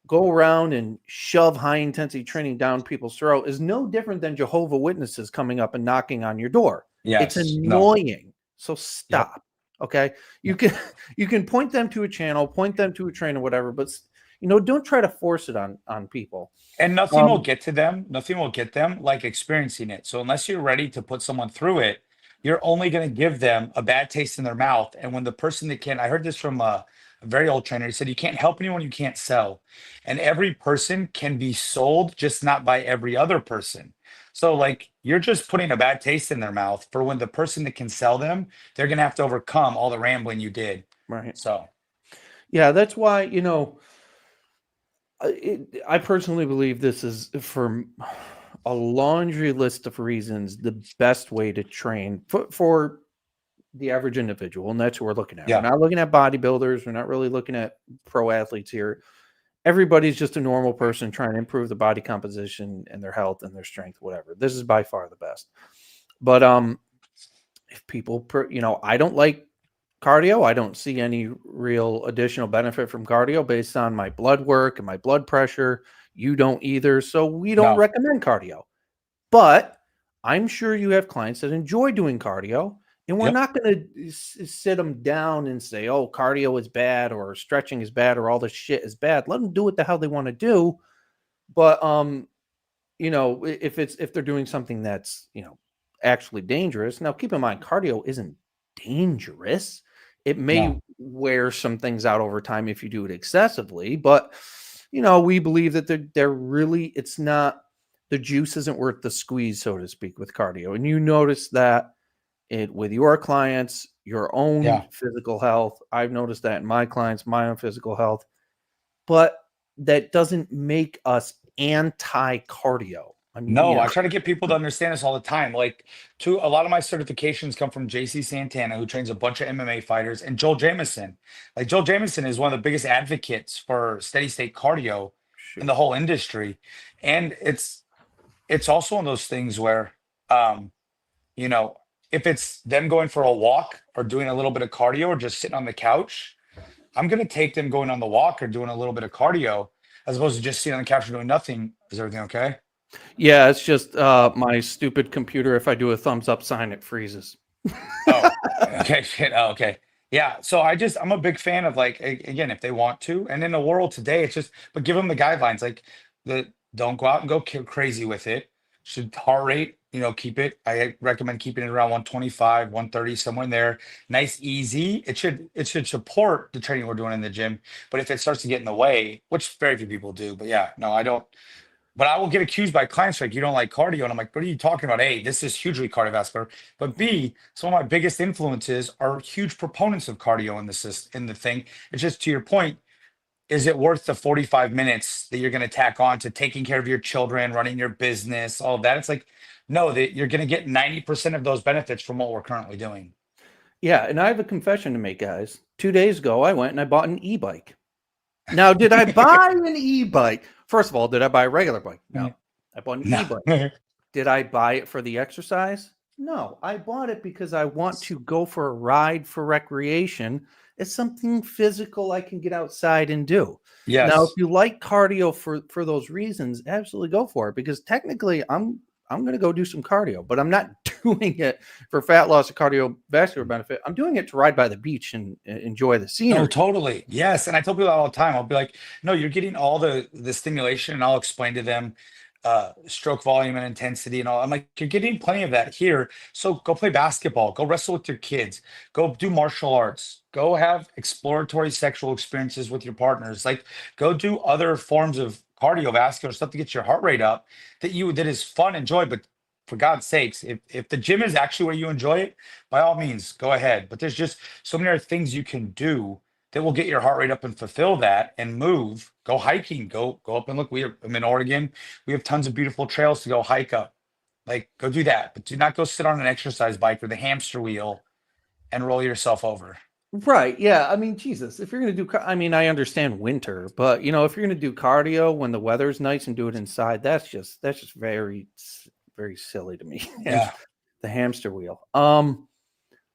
go around and shove high intensity training down people's throat is no different than Jehovah Witnesses coming up and knocking on your door. It's Yes. No. annoying. So Yep. stop. Okay. You Yep. can you can point them to a channel, point them to a trainer, whatever, but don't try to force it on people. And nothing will get to them. Nothing will get them like experiencing it. So unless you're ready to put someone through it, you're only going to give them a bad taste in their mouth. And when the person that can, I heard this from a very old trainer. He said, you can't help anyone you can't sell. And every person can be sold, just not by every other person. So like you're just putting a bad taste in their mouth for when the person that can sell them, they're going to have to overcome all the rambling you did. Right. So Yeah, that's why, I personally believe this is, for a laundry list of reasons, the best way to train for the average individual. And that's what we're looking at. We're yeah, not looking at bodybuilders. We're not really looking at pro athletes here. Everybody's just a normal person trying to improve the body composition and their health and their strength, whatever. This is by far the best. But if people, I don't like cardio. I don't see any real additional benefit from cardio based on my blood work and my blood pressure. You don't either. So we don't no, recommend cardio. But I'm sure you have clients that enjoy doing cardio, and we're yep, not going to sit them down and say, oh, cardio is bad or stretching is bad or all this shit is bad. Let them do what the hell they want to do. But, if they're doing something that's, actually dangerous. Now, keep in mind, cardio isn't dangerous. It may no, wear some things out over time if you do it excessively, but we believe that they're really, it's not, the juice isn't worth the squeeze, so to speak, with cardio. And you notice that with your clients, your own yeah. physical health. I've noticed that in my clients, my own physical health, but that doesn't make us anti cardio. I mean, No, I try to get people to understand this all the time. Like, a lot of my certifications come from JC Santana, who trains a bunch of MMA fighters, and Joel Jamieson. Like, Joel Jamieson is one of the biggest advocates for steady state cardio in shoot. the whole industry. And it's also one of those things where, um, you know, if it's them going for a walk or doing a little bit of cardio or just sitting on the couch, I'm gonna take them going on the walk or doing a little bit of cardio as opposed to just sitting on the couch and doing nothing. Is everything okay? Yeah, it's just my stupid computer. If I do a thumbs up sign, it freezes. Oh, okay, shit. Oh, okay. Yeah. So I'm a big fan of like, again, if they want to, and in the world today, it's just, but give them the guidelines. Like, don't go out and go crazy with it. Should heart rate, keep it. I recommend keeping it around 125, 130, somewhere in there. Nice, easy. It should support the training we're doing in the gym. But if it starts to get in the way, which very few people do, but yeah, no, I don't. But I will get accused by clients like, you don't like cardio. And I'm like, what are you talking about? A, this is hugely cardiovascular. But B, some of my biggest influences are huge proponents of cardio in the thing. It's just to your point, is it worth the 45 minutes that you're going to tack on to taking care of your children, running your business, all of that? It's like, no, that you're going to get 90% of those benefits from what we're currently doing. Yeah, and I have a confession to make, guys. 2 days ago, I went and I bought an e-bike. Now, did I buy an e-bike? First of all, did I buy a regular bike? No. I bought an No. e-bike. Did I buy it for the exercise? No. I bought it because I want to go for a ride for recreation. It's something physical I can get outside and do. Now, if Yes. you like cardio for those reasons, absolutely go for it, because technically I'm going to go do some cardio, but I'm not doing it for fat loss or cardiovascular benefit. I'm doing it to ride by the beach and enjoy the No, scenery. totally. Yes. And I tell people that all the time. I'll be like, no, you're getting all the stimulation, and I'll explain to them stroke volume and intensity and all. I'm like, you're getting plenty of that here. So go play basketball, go wrestle with your kids, go do martial arts, go have exploratory sexual experiences with your partners. Like, go do other forms of cardiovascular stuff to get your heart rate up that is fun and joy. But for God's sakes, if the gym is actually where you enjoy it, by all means, go ahead. But there's just so many other things you can do that will get your heart rate up and fulfill that and move. Go hiking, go up and look. I'm in Oregon. We have tons of beautiful trails to go hike up. Like, go do that, but do not go sit on an exercise bike or the hamster wheel and roll yourself over. Right. Yeah. I mean, Jesus, if you're going to do, I mean, I understand winter, but if you're going to do cardio when the weather's nice and do it inside, that's just very, very silly to me. And Yeah. the hamster wheel.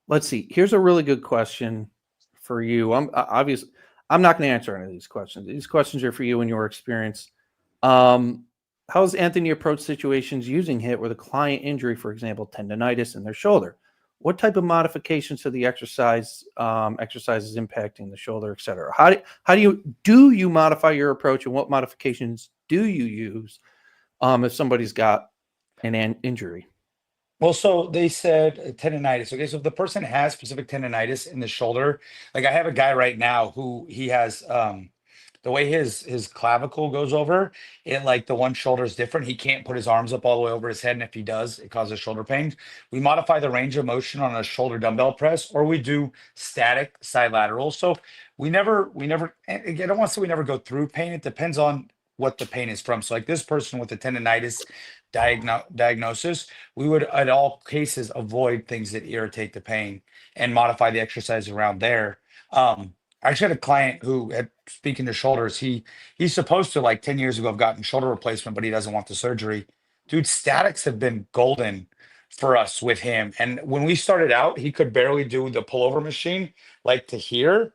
Let's see. Here's a really good question for you. Obviously, I'm not going to answer any of these questions. These questions are for you and your experience. How does Anthony approach situations using HIIT with a client injury, for example, tendonitis in their shoulder? what type of modifications to the exercise exercises impacting the shoulder, et cetera? How do you modify your approach, and what modifications do you use if somebody's got an injury? Well, so they said tendonitis. Okay, so if the person has specific tendonitis in the shoulder, like I have a guy right now who he has the way his clavicle goes over, it like the one shoulder is different. He can't put his arms up all the way over his head, and if he does, it causes shoulder pain. We modify the range of motion on a shoulder dumbbell press, or we do static side lateral. So we never and again, I don't want to say we never go through pain. It depends on what the pain is from. So like this person with the tendonitis diagnosis, we would at all cases avoid things that irritate the pain and modify the exercise around there. I actually had a client who had, speaking to shoulders, he's supposed to like 10 years ago have gotten shoulder replacement, but he doesn't want the surgery. Dude, statics have been golden for us with him. And when we started out, he could barely do the pullover machine like to here.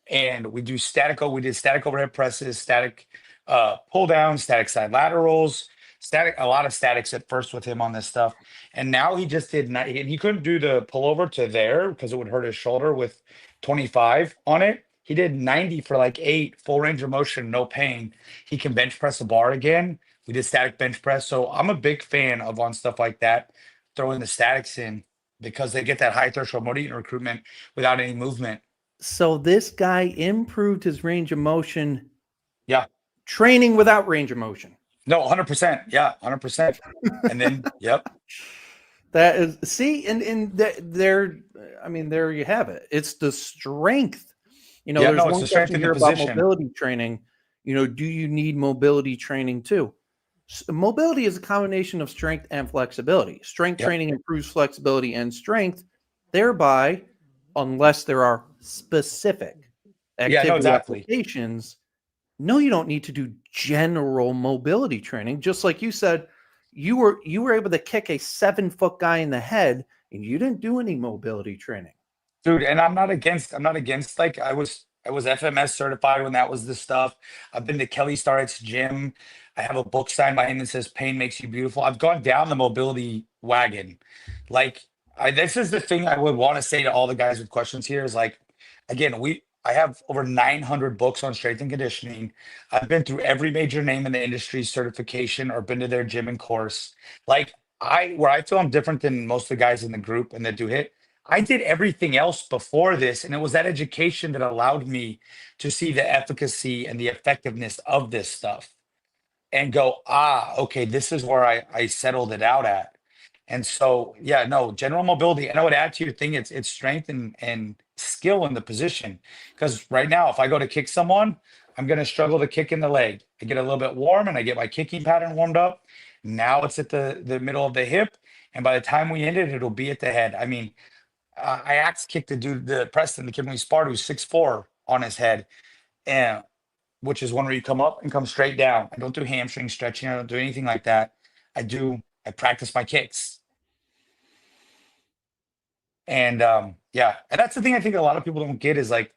And we did static overhead presses, static pull down, static side laterals, static, a lot of statics at first with him on this stuff. And now he just did not, and he couldn't do the pullover to there because it would hurt his shoulder with 25 on it. He did 90 for like 8, full range of motion, no pain. He can bench press a bar again. We did static bench press. So I'm a big fan of on stuff like that, throwing the statics in because they get that high threshold motor unit recruitment without any movement. So this guy improved his range of motion Yeah. training without range of motion. No, 100%. Yeah, 100%. And then, yep. That is, see, and there, I mean, there you have it. It's the strength. You know, Yeah, there's no, it's one the strength question in the here about position. mobility training. You know, do you need mobility training too? Mobility is a combination of strength and flexibility. Strength Yep. training improves flexibility and strength, thereby, unless there are specific Yeah, no, activity exactly. applications, no, you don't need to do general mobility training. Just like you said, you were able to kick a 7-foot guy in the head, and you didn't do any mobility training. Dude, and I'm not against like I was FMS certified when that was the stuff. I've been to Kelly Starrett's gym. I have a book signed by him that says pain makes you beautiful. I've gone down the mobility wagon. Like this is the thing I would want to say to all the guys with questions here is like, again, I have over 900 books on strength and conditioning. I've been through every major name in the industry certification or been to their gym and course. Like where I feel I'm different than most of the guys in the group and that do hit. I did everything else before this, and it was that education that allowed me to see the efficacy and the effectiveness of this stuff and go, okay, this is where I settled it out at. And so, yeah, no, general mobility. And I would add to your thing, it's strength and skill in the position. Because right now, if I go to kick someone, I'm going to struggle to kick in the leg. I get a little bit warm and I get my kicking pattern warmed up. Now it's at the middle of the hip. And by the time we end it, it'll be at the head. I mean, I axe kicked the dude, the Preston, the kid when he sparred, who's 6'4" on his head, and which is one where you come up and come straight down. I don't do hamstring stretching. I don't do anything like that. I practice my kicks. And yeah, and that's the thing I think a lot of people don't get is like,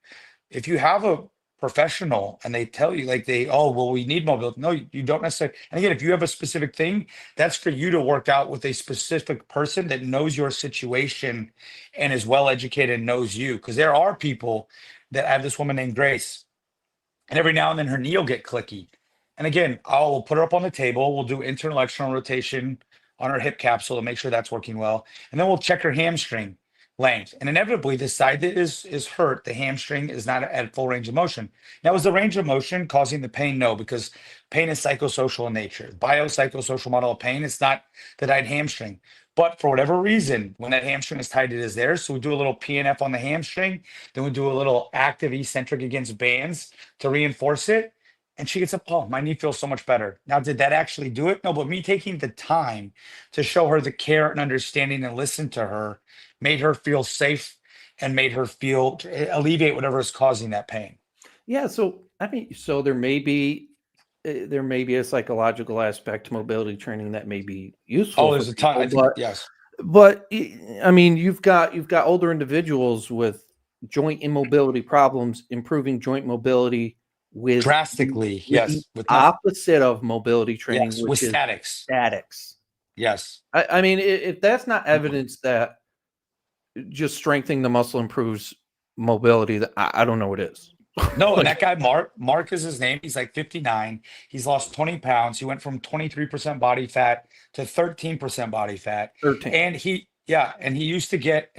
if you have a professional and they tell you like oh, well, we need mobility. No, you don't necessarily. And again, if you have a specific thing, that's for you to work out with a specific person that knows your situation and is well educated and knows you. Because there are people that I have this woman named Grace, and every now and then her knee will get clicky. And again, I'll put her up on the table. We'll do internal external rotation on her hip capsule to make sure that's working well. And then we'll check her hamstring length. And inevitably, the side that is hurt, the hamstring is not at full range of motion. Now, is the range of motion causing the pain? No, because pain is psychosocial in nature. Biopsychosocial model of pain, it's not the tight hamstring. But for whatever reason, when that hamstring is tight, it is there. So we do a little PNF on the hamstring. Then we do a little active eccentric against bands to reinforce it. And she gets up, oh, my knee feels so much better. Now, did that actually do it? No, but me taking the time to show her the care and understanding and listen to her made her feel safe and made her feel alleviate whatever is causing that pain. Yeah. So, I mean, so there may be a psychological aspect to mobility training that may be useful. Oh, there's a ton. I think, yes. But I mean, you've got older individuals with joint immobility problems, improving joint mobility with drastically, yes, with opposite of mobility training, yes, which with is statics. Statics. Yes. I mean, if that's not evidence that just strengthening the muscle improves mobility. That I don't know what it is. No, and Like that guy Mark is his name. He's like 59. He's lost 20 pounds. He went from 23% body fat to 13% body fat. 13. And he used to get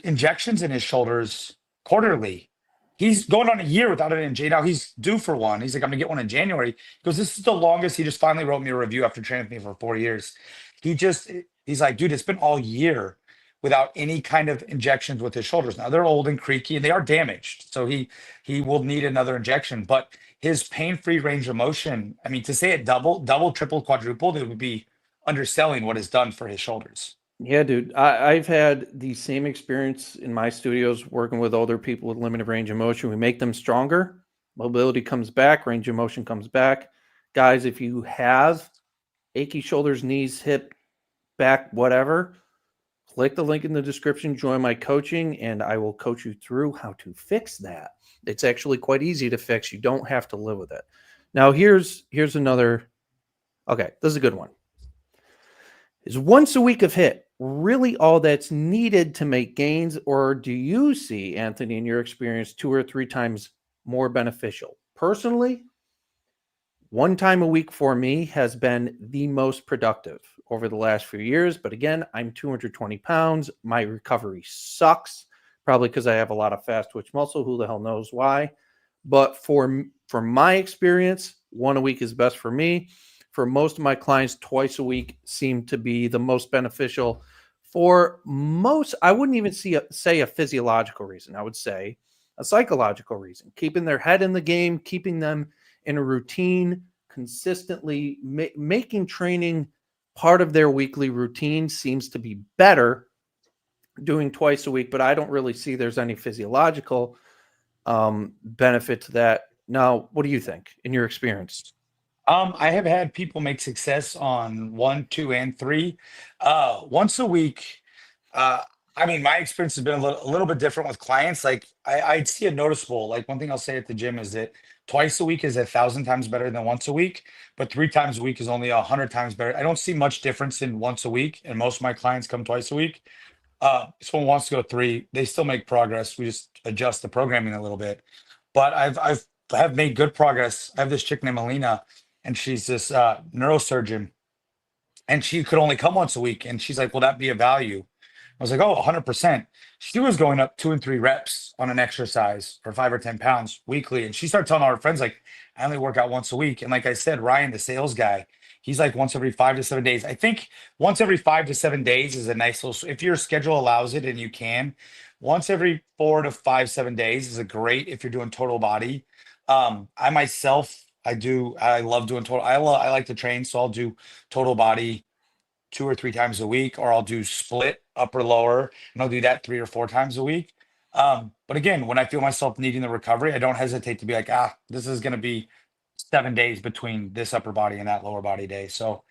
injections in his shoulders quarterly. He's going on a year without an injection. Now he's due for one. He's like, I'm gonna get one in January. Because this is the longest. He just finally wrote me a review after training with me for 4 years. He's like, dude, it's been all year without any kind of injections with his shoulders. Now they're old and creaky and they are damaged. So he will need another injection. But his pain-free range of motion, I mean, to say it double, triple, quadrupled, it would be underselling what is done for his shoulders. Yeah, dude. I've had the same experience in my studios working with older people with limited range of motion. We make them stronger. Mobility comes back, range of motion comes back. Guys, if you have achy shoulders, knees, hip, back, whatever, click the link in the description, join my coaching, and I will coach you through how to fix that. It's actually quite easy to fix. You don't have to live with it. Now, here's another. Okay, this is a good one. Is once a week of HIIT really all that's needed to make gains, or do you see, Anthony, in your experience, 2 or 3 times more beneficial? Personally, 1 time a week for me has been the most productive over the last few years. But again, I'm 220 pounds. My recovery sucks, probably because I have a lot of fast twitch muscle. Who the hell knows why? But for my experience, 1 a week is best for me. For most of my clients, twice a week seem to be the most beneficial. For most, I wouldn't even say a physiological reason. I would say a psychological reason. Keeping their head in the game, keeping them in a routine, consistently making training part of their weekly routine seems to be better doing twice a week. But I don't really see there's any physiological benefit to that. Now, what do you think in your experience? I have had people make success on 1, 2, and 3. Once a week, uh, I mean, my experience has been a little bit different with clients. Like I'd see a noticeable, like one thing I'll say at the gym is that twice a week is 1,000 times better than once a week, but 3 times a week is only 100 times better. I don't see much difference in once a week, and most of my clients come twice a week. If someone wants to go 3, they still make progress. We just adjust the programming a little bit. But have made good progress. I have this chick named Alina, and she's this neurosurgeon, and she could only come once a week. And she's like, "Will that be a value?" I was like, "Oh, 100%." She was going up 2 and 3 reps on an exercise for 5 or 10 pounds weekly. And she started telling all her friends, like, I only work out once a week. And like I said, Ryan, the sales guy, he's like once every 5 to 7 days. I think once every 5 to 7 days is a nice little, if your schedule allows it and you can, once every 4 to 5, 7 days is a great if you're doing total body. I myself, I love doing total. I like to train, so I'll do total body 2 or 3 times a week, or I'll do split upper lower, and I'll do that 3 or 4 times a week. But again, when I feel myself needing the recovery, I don't hesitate to be like, this is going to be 7 days between this upper body and that lower body day. So,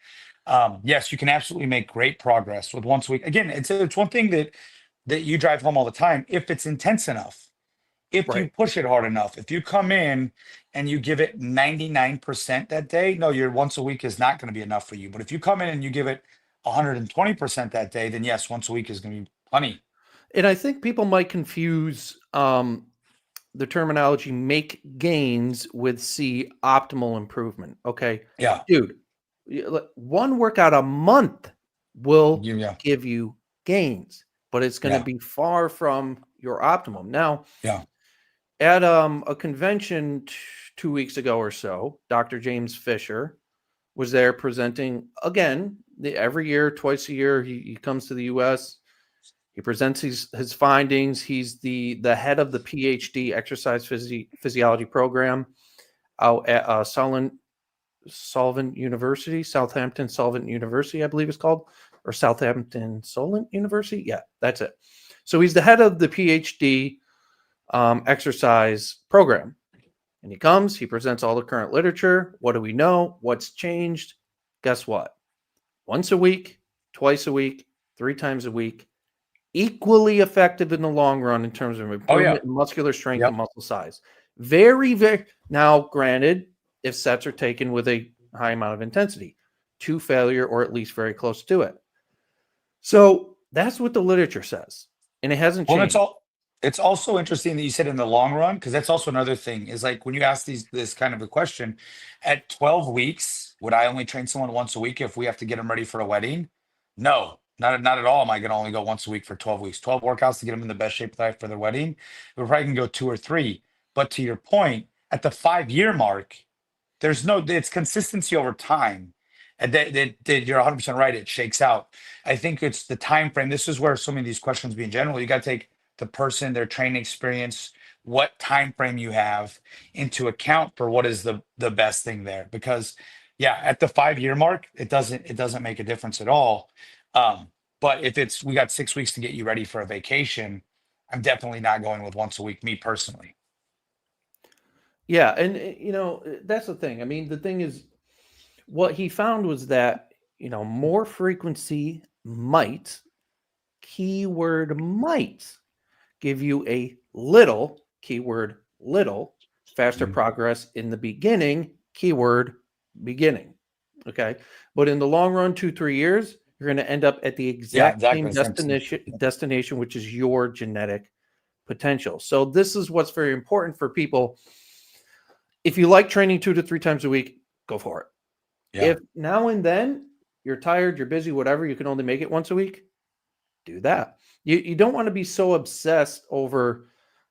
yes, you can absolutely make great progress with once a week. Again, it's one thing that you drive home all the time if it's intense enough. If you Right. push it hard enough, if you come in and you give it 99% that day, no, your once a week is not going to be enough for you. But if you come in and you give it 120% that day, then yes, once a week is going to be plenty. And I think people might confuse the terminology make gains with see optimal improvement. Okay. Yeah. Dude, one workout a month will Yeah. give you gains, but it's going to Yeah. be far from your optimum. Now, Yeah. at a convention 2 weeks ago or so, Dr. James Fisher was there presenting again. Every year, twice a year, he comes to the U.S. He presents his findings. He's the head of the PhD exercise physiology program out at Solvent University, Southampton Solvent University, I believe it's called, or Southampton Solent University. Yeah, that's it. So he's the head of the PhD exercise program. And he comes, he presents all the current literature. What do we know? What's changed? Guess what? Once a week, twice a week, 3 times a week, equally effective in the long run in terms of Oh yeah. improvement in muscular strength and Yep. muscle size. Very, very, now granted, if sets are taken with a high amount of intensity to failure or at least very close to it. So That's what the literature says, and it hasn't Well, changed. it's also interesting that you said in the long run, because that's also another thing is like when you ask this kind of a question, at 12 weeks, would I only train someone once a week if we have to get them ready for a wedding? No, not at all. Am I going to only go once a week for 12 weeks? 12 workouts to get them in the best shape of life for their wedding. We're probably going to go two or three. But to your point, at the 5 year mark, there's no, it's consistency over time. And that you're 100% right. It shakes out. I think it's the time frame. This is where so many of these questions be in general. You got to take the person, their training experience, what time frame you have into account for what is the best thing there. Because yeah, at the 5 year mark, it doesn't make a difference at all. But if it's we got 6 weeks to get you ready for a vacation, I'm definitely not going with once a week, me personally. Yeah, and that's the thing. I mean, the thing is, what he found was that more frequency might, keyword might, give you a little, keyword little, faster Mhm. progress in the beginning, keyword beginning. Okay. But in the long run, 2, 3 years, you're going to end up at the Yeah, exact exactly same the same. destination, which is your genetic potential. So this is what's very important for people. If you like training 2 to 3 times a week, go for it. Yeah. If now and then you're tired, you're busy, whatever, you can only make it once a week, do that. You don't want to be so obsessed over,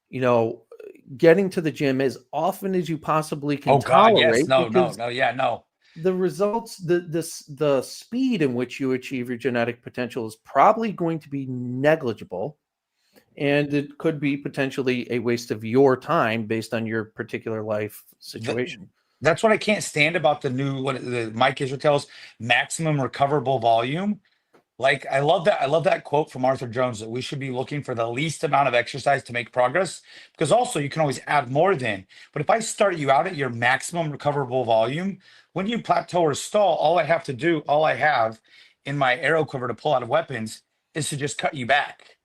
you know, getting to the gym as often as you possibly can Oh God, yes. tolerate, No, no, because no. Yeah, no. the results, the speed in which you achieve your genetic potential is probably going to be negligible, and it could be potentially a waste of your time based on your particular life Th- situation. that's what I can't stand about the new what the Mike Israel's maximum recoverable volume. Like I love that. I love that quote from Arthur Jones that we should be looking for the least amount of exercise to make progress. Because also you can always add more then. But if I start you out at your maximum recoverable volume, when you plateau or stall, all I have in my arrow quiver to pull out of weapons is to just cut you back,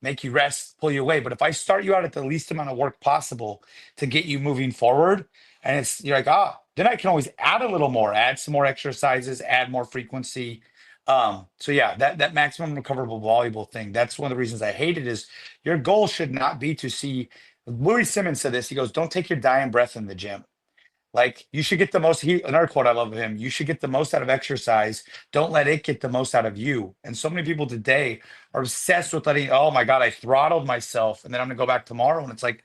make you rest, pull you away. But if I start you out at the least amount of work possible to get you moving forward, and you're like, then I can always add a little more, add some more exercises, add more frequency. So yeah, that maximum recoverable volume thing, that's one of the reasons I hate it is your goal should not be to see. Louis Simmons said this. He goes, don't take your dying breath in the gym. Like you should get the most. Another quote I love of him: "You should get the most out of exercise. Don't let it get the most out of you." And so many people today are obsessed with letting. Oh my God, I throttled myself, and then I'm gonna go back tomorrow. And it's like,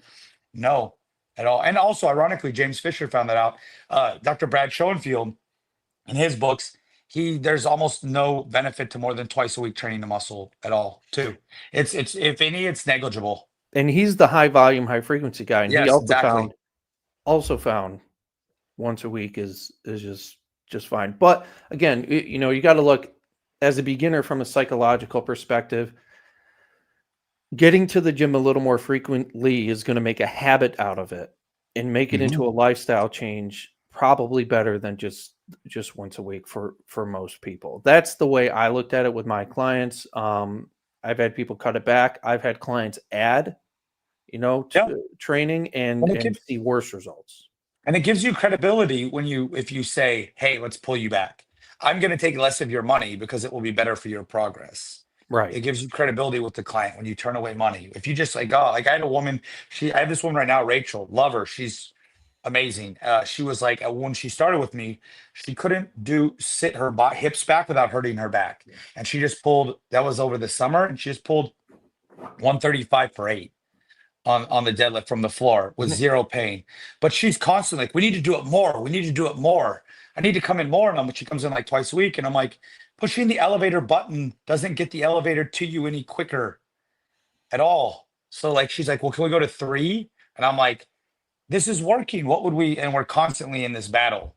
no, at all. And also, ironically, James Fisher found that out. Dr. Brad Schoenfield, in his books, there's almost no benefit to more than twice a week training the muscle at all. Too, it's if any, it's negligible. And he's the high volume, high frequency guy, and he Yes, exactly. also found once a week is just fine. But again, you got to look as a beginner from a psychological perspective. Getting to the gym a little more frequently is going to make a habit out of it and make it Mhm. into a lifestyle change probably better than just once a week for most people. That's the way I looked at it with my clients. I've had people cut it back. I've had clients add, Yeah. to training And and see worse results. And it gives you credibility when if you say, "Hey, let's pull you back. I'm going to take less of your money because it will be better for your progress." Right. It gives you credibility with the client when you turn away money. If you just like, oh, like I had a woman, I have this woman right now, Rachel, love her. She's amazing. She was like, when she started with me, she couldn't sit her hips back without hurting her back. And she just pulled, that was over the summer, and she just pulled 135 for 8 on the deadlift from the floor with zero pain. But she's constantly like, we need to do it more. We need to do it more. I need to come in more. And when she comes in like twice a week, and I'm like, pushing the elevator button doesn't get the elevator to you any quicker at all. So like she's like, well, can we go to 3? And I'm like, this is working. What would we? And we're constantly in this battle.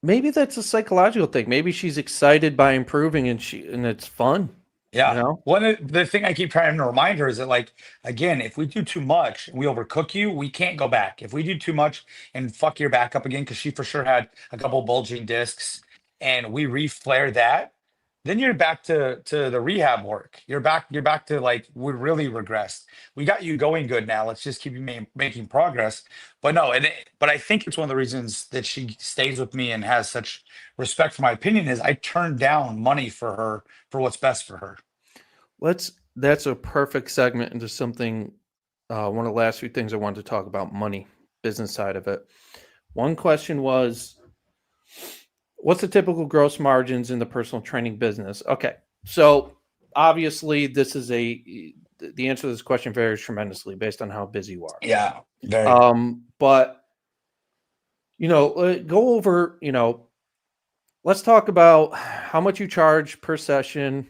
Maybe that's a psychological thing. Maybe she's excited by improving and it's fun, you Yeah. know? The thing I keep trying to remind her is that, like, again, if we do too much and we overcook you, we can't go back. If we do too much and fuck your back up again, because she for sure had a couple bulging discs, and we reflare that, then you're back to the rehab work. You're back to like we really regressed. We got you going good now. Let's just keep you making progress. But no, but I think it's one of the reasons that she stays with me and has such respect for my opinion is I turned down money for her for what's best for her. That's a perfect segment into something. One of the last few things I wanted to talk about: money, business side of it. One question was, what's the typical gross margins in the personal training business? Okay, so obviously this is the answer to this question varies tremendously based on how busy you are. Yeah, very. But go over. Let's talk about how much you charge per session,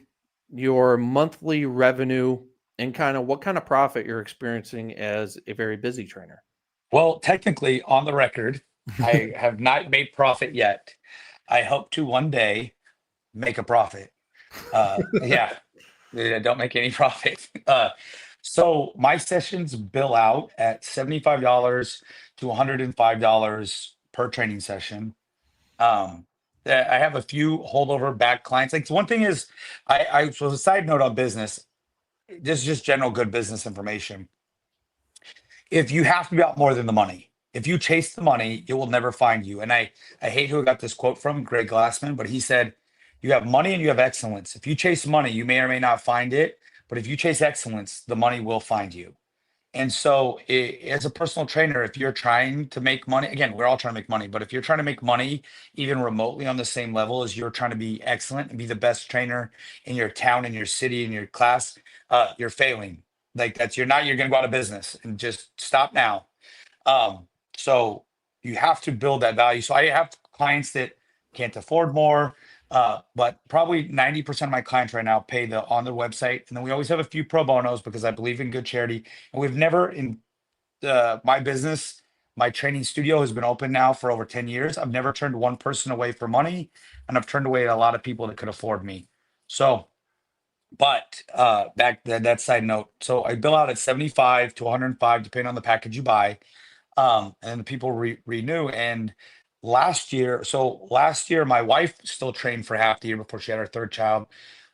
your monthly revenue, and kind of what kind of profit you're experiencing as a very busy trainer. Well, technically, on the record, I have not made profit yet. I hope to one day make a profit. Yeah, don't make any profit. So my sessions bill out at $75 to $105 per training session. Um, I have a few holdover back clients. Like one thing is, so a side note on business, this is just general good business information. If you have to be out more than the money, if you chase the money, it will never find you. And I hate who I got this quote from, Greg Glassman, but he said, you have money and you have excellence. If you chase money, you may or may not find it. But if you chase excellence, the money will find you. And so, as a personal trainer, if you're trying to make money, again, we're all trying to make money, but if you're trying to make money even remotely on the same level as you're trying to be excellent and be the best trainer in your town, in your city, in your class, you're failing. Like you're going to go out of business and just stop now. So you have to build that value. So I have clients that can't afford more, but probably 90% of my clients right now pay the on the website. And then we always have a few pro bonos because I believe in good charity. And we've never in my business, my training studio has been open now for over 10 years. I've never turned one person away for money, and I've turned away a lot of people that could afford me. So, but back that side note. So I bill out at 75 to 105, depending on the package you buy. And the people renew. And last year, my wife still trained for half the year before she had her third child.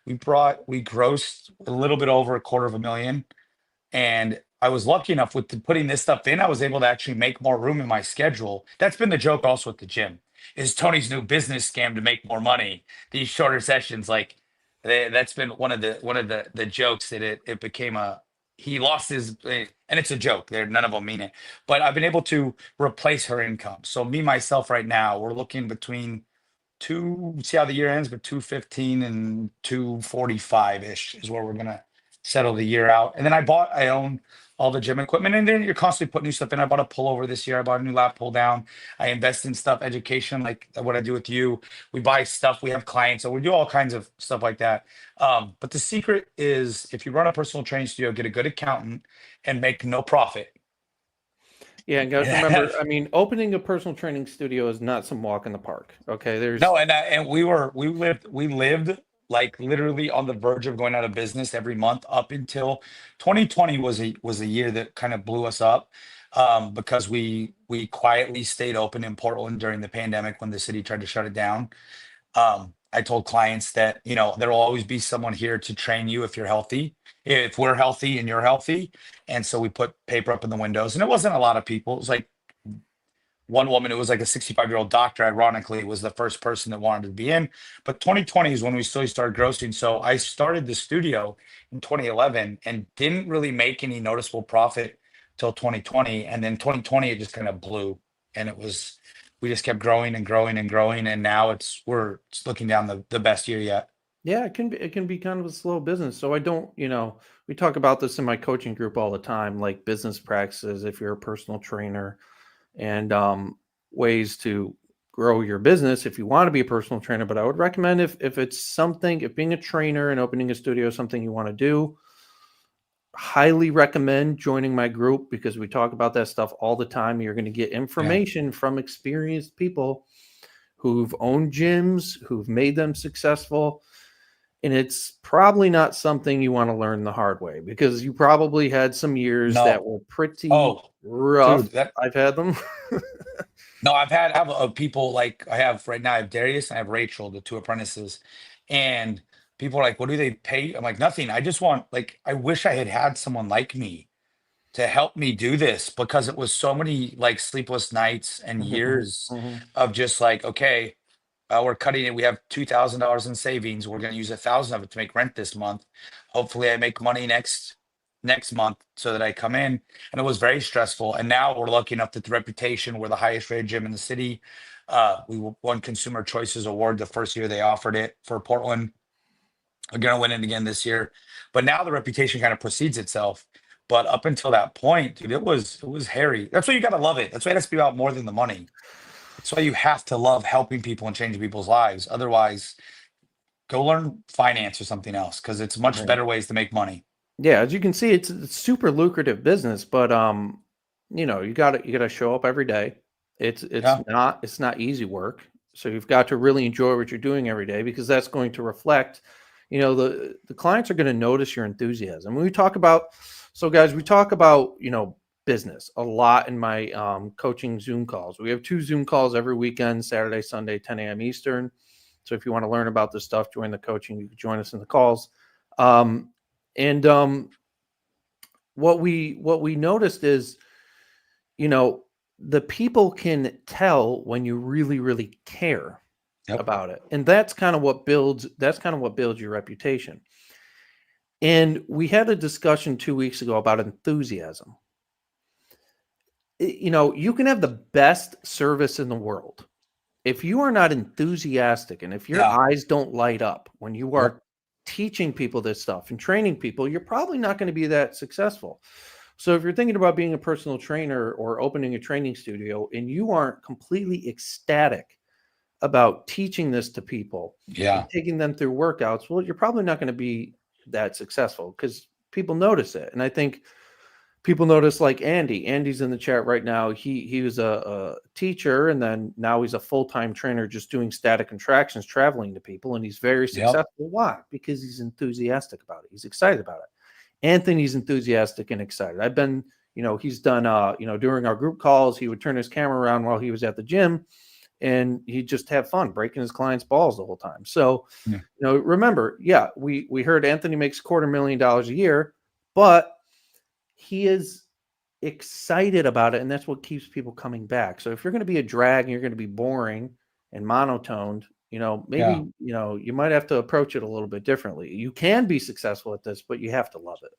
We grossed a little bit over a quarter of a million. And I was lucky enough with putting this stuff in, I was able to actually make more room in my schedule. That's been the joke also with the gym, is Tony's new business scam to make more money. These shorter sessions, like that's been one of the jokes that it became a he lost his and it's a joke. There, none of them mean it, but I've been able to replace her income. So me myself right now, we're looking between see how the year ends, but 215 and 245 ish is where we're gonna settle the year out. And then I own all the gym equipment, and then you're constantly putting new stuff in. I bought a pullover this year. I bought a new lap pull down. I invest in stuff, education, like what I do with you. We buy stuff. We have clients, so we do all kinds of stuff like that. But the secret is, if you run a personal training studio, get a good accountant and make no profit. Yeah, and guys, remember, I mean, opening a personal training studio is not some walk in the park. Okay, there's No, and we lived like literally on the verge of going out of business every month up until 2020 was a year that kind of blew us up, because we quietly stayed open in Portland during the pandemic when the city tried to shut it down. I told clients that, there will always be someone here to train you if you're healthy, if we're healthy and you're healthy. And so we put paper up in the windows, and it wasn't a lot of people. It was like one woman, it was like a 65-year-old doctor, ironically, was the first person that wanted to be in. But 2020 is when we slowly started grossing. So I started the studio in 2011 and didn't really make any noticeable profit till 2020. And then 2020, it just kind of blew. And we just kept growing and growing and growing. And now we're looking down the best year yet. yeah, it can be kind of a slow business. So I don't, we talk about this in my coaching group all the time, like business practices if you're a personal trainer, and ways to grow your business if you want to be a personal trainer. But I would recommend, if it's something, if being a trainer and opening a studio is something you want to do, highly recommend joining my group, because we talk about that stuff all the time. You're going to get Yeah. information from experienced people who've owned gyms, who've made them successful. And it's probably not something you want to learn the hard way, because you probably had some years that No. were pretty Oh, rough. dude, that I've had them. no, I have people like I have right now. I have Darius and I have Rachel, the two apprentices, and people are like, "What do they pay?" I'm like, "Nothing. I just want like I wish I had had someone like me to help me do this because it was so many like sleepless nights and Mhm, years mhm. of just like, okay." We're cutting it. We have $2,000 in savings. We're going to use 1,000 of it to make rent this month. Hopefully, I make money next month so that I come in. And it was very stressful. And now we're lucky enough that the reputation, we're the highest rated gym in the city. We won Consumer Choices Award the first year they offered it for Portland. We're going to win it again this year. But now the reputation kind of precedes itself. But up until that point, dude, it was hairy. That's why you got to love it. That's why it has to be about more than the money. That's why you have to love helping people and changing people's lives. Otherwise, go learn finance or something else because it's much Right. better ways to make money. Yeah, as you can see, it's super lucrative business, but you gotta show up every day. It's Yeah. it's not easy work. So you've got to really enjoy what you're doing every day because that's going to reflect, the clients are going to notice your enthusiasm. When we talk about, so guys, we talk about, business a lot in my coaching Zoom calls. We have 2 Zoom calls every weekend, Saturday, Sunday, 10 a.m. Eastern. So if you want to learn about this stuff, join the coaching, you can join us in the calls. And what we noticed is, the people can tell when you really, really care Yep. about it. And that's kind of what builds your reputation. And we had a discussion 2 weeks ago about enthusiasm. You can have the best service in the world. If you are not enthusiastic and if your Yeah. eyes don't light up when you are Yep. teaching people this stuff and training people, you're probably not going to be that successful. So if you're thinking about being a personal trainer or opening a training studio and you aren't completely ecstatic about teaching this to people and Yeah. taking them through workouts, well, you're probably not going to be that successful because people notice it. And I think people notice, like Andy's in the chat right now. He was a teacher and then now he's a full-time trainer just doing static contractions, traveling to people, and he's very Yep. successful. Why? Because he's enthusiastic about it. He's excited about it. Anthony's enthusiastic and excited. I've been, he's done during our group calls, he would turn his camera around while he was at the gym and he'd just have fun breaking his clients' balls the whole time. So, Yeah. remember, yeah, we heard Anthony makes $250,000 a year, but he is excited about it, and that's what keeps people coming back. So if you're going to be a drag and you're going to be boring and monotoned, Yeah. maybe you might have to approach it a little bit differently. You can be successful at this, but you have to love it.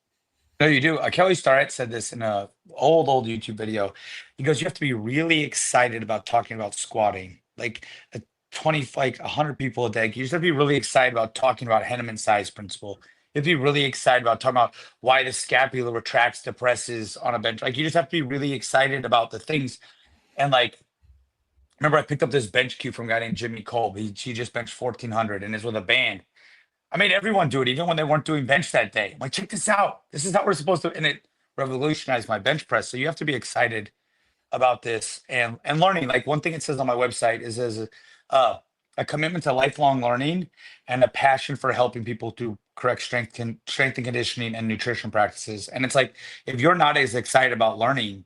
No, you do. Kelly Starrett said this in a old YouTube video. He goes, you have to be really excited about talking about squatting. Like a 20, like 100 people a day. You just have to be really excited about talking about Henneman size principle. You have to be really excited about talking about why the scapula retracts, depresses on a bench. Like you just have to be really excited about the things. And like, remember I picked up this bench cue from a guy named Jimmy Kolb. She just benched 1,400 and is with a band. I made everyone do it, even when they weren't doing bench that day. I'm like, check this out. This is how we're supposed to, and it revolutionized my bench press. So you have to be excited about this and learning. Like one thing it says on my website is a commitment to lifelong learning and a passion for helping people to correct strength and conditioning and nutrition practices. And it's like if you're not as excited about learning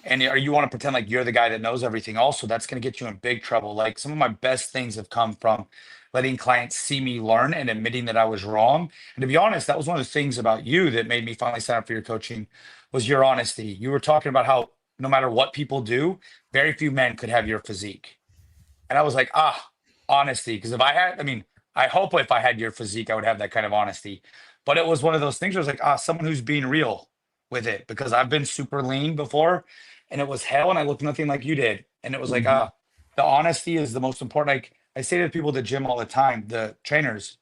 and or you want to pretend like you're the guy that knows everything also, that's going to get you in big trouble. Like some of my best things have come from letting clients see me learn and admitting that I was wrong. And to be honest, that was one of the things about you that made me finally sign up for your coaching was your honesty. You were talking about how no matter what people do, very few men could have your physique. And I was like, honesty. Because if I had, I mean, I hope if I had your physique, I would have that kind of honesty. But it was one of those things where I was like, someone who's being real with it. Because I've been super lean before and it was hell and I looked nothing like you did. And it was like, Mhm. the honesty is the most important. Like I say to the people at the gym all the time, the trainers,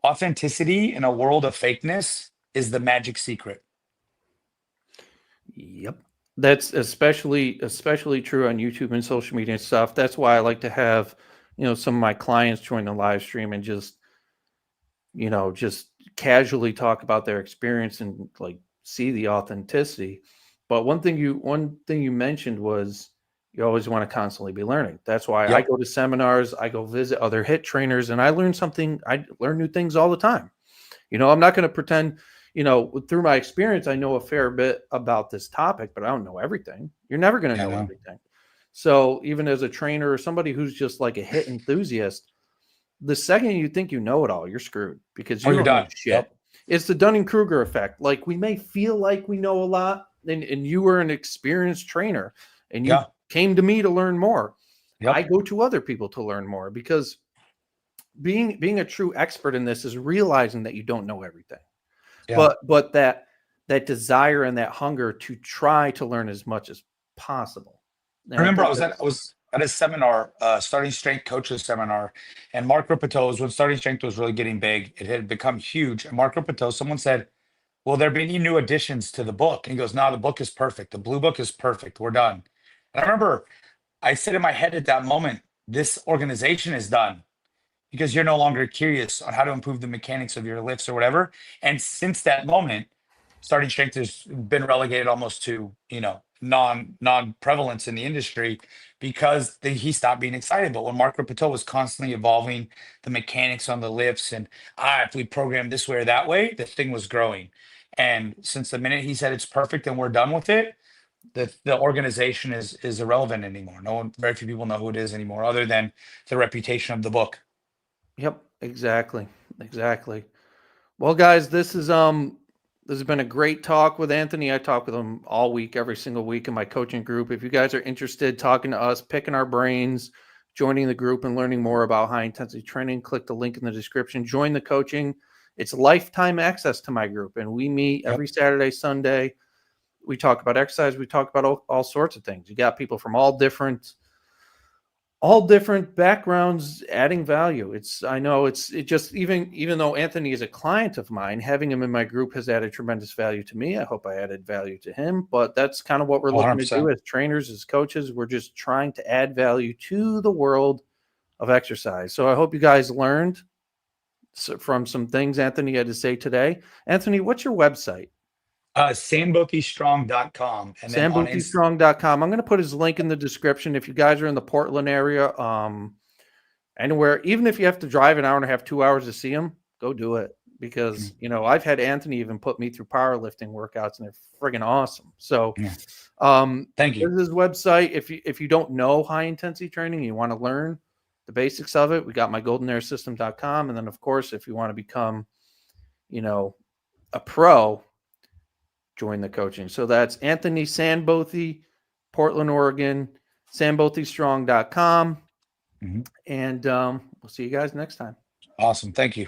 authenticity in a world of fakeness is the magic secret. Yep. That's especially true on YouTube and social media and stuff. That's why I like to have, some of my clients join the live stream and just casually talk about their experience and like see the authenticity. But one thing you mentioned was you always want to constantly be learning. That's why I Yep. go to seminars, I go visit other HIIT trainers, and I learn new things all the time. I'm not going to pretend, through my experience, I know a fair bit about this topic, but I don't know everything. You're never going to Yeah, know no. everything. So even as a trainer or somebody who's just like a HIIT enthusiast, the second you think you know it all, you're screwed because Oh, you you're don't know done. shit. Yep. It's the Dunning-Kruger effect. Like we may feel like we know a lot, and you were an experienced trainer and you Yeah. came to me to learn more. I Yep. go to other people to learn more, because being a true expert in this is realizing that you don't know everything, Yeah. but that desire and that hunger to try to learn as much as possible. I And I remember think I was at a seminar, starting strength coaches seminar, and Mark Ripito was when starting strength was really getting big. It had become huge. And Mark Ripito, someone said, "Will there be any new additions to the book?" And he goes, "No, the book is perfect. The blue book is perfect. We're done." And I remember I said in my head at that moment, "This organization is done." Because you're no longer curious on how to improve the mechanics of your lifts or whatever. And since that moment, starting strength has been relegated almost to, non prevalence in the industry because he stopped being excited. But when Mark Ripito was constantly evolving the mechanics on the lifts and if we program this way or that way, the thing was growing. And since the minute he said it's perfect and we're done with it, the organization is irrelevant anymore. No one, very few people know who it is anymore, other than the reputation of the book. Yep, exactly. Exactly. Well, guys, this has been a great talk with Anthony. I talk with him all week, every single week in my coaching group. If you guys are interested, talking to us, picking our brains, joining the group and learning more about high intensity training, click the link in the description. Join the coaching. It's lifetime access to my group, and we meet Yep. every Saturday, Sunday. We talk about exercise. We talk about all sorts of things. You got people from all different backgrounds adding value. I know it just, even though Anthony is a client of mine, having him in my group has added tremendous value to me. I hope I added value to him, but that's kind of what we're looking to do 100%. as trainers, as coaches. We're just trying to add value to the world of exercise. So I hope you guys learned from some things Anthony had to say today. Anthony, what's your website? SamBothyStrong.com. And then on Inst SamBoothyStrong.com. I'm going to put his link in the description. If you guys are in the Portland area, anywhere, even if you have to drive an hour and a half, 2 hours to see him, go do it. Because, I've had Anthony even put me through powerlifting workouts, and they're friggin' awesome. So, Yeah. Thank you. there's his website. If you don't know high intensity training, you want to learn the basics of it, we got mygoldenairsystem.com. And then, of course, if you want to become, a pro, join the coaching. So that's Anthony Sandbothy, Portland, Oregon, SamBothyStrong.com. Mhm. And we'll see you guys next time. Awesome. Thank you.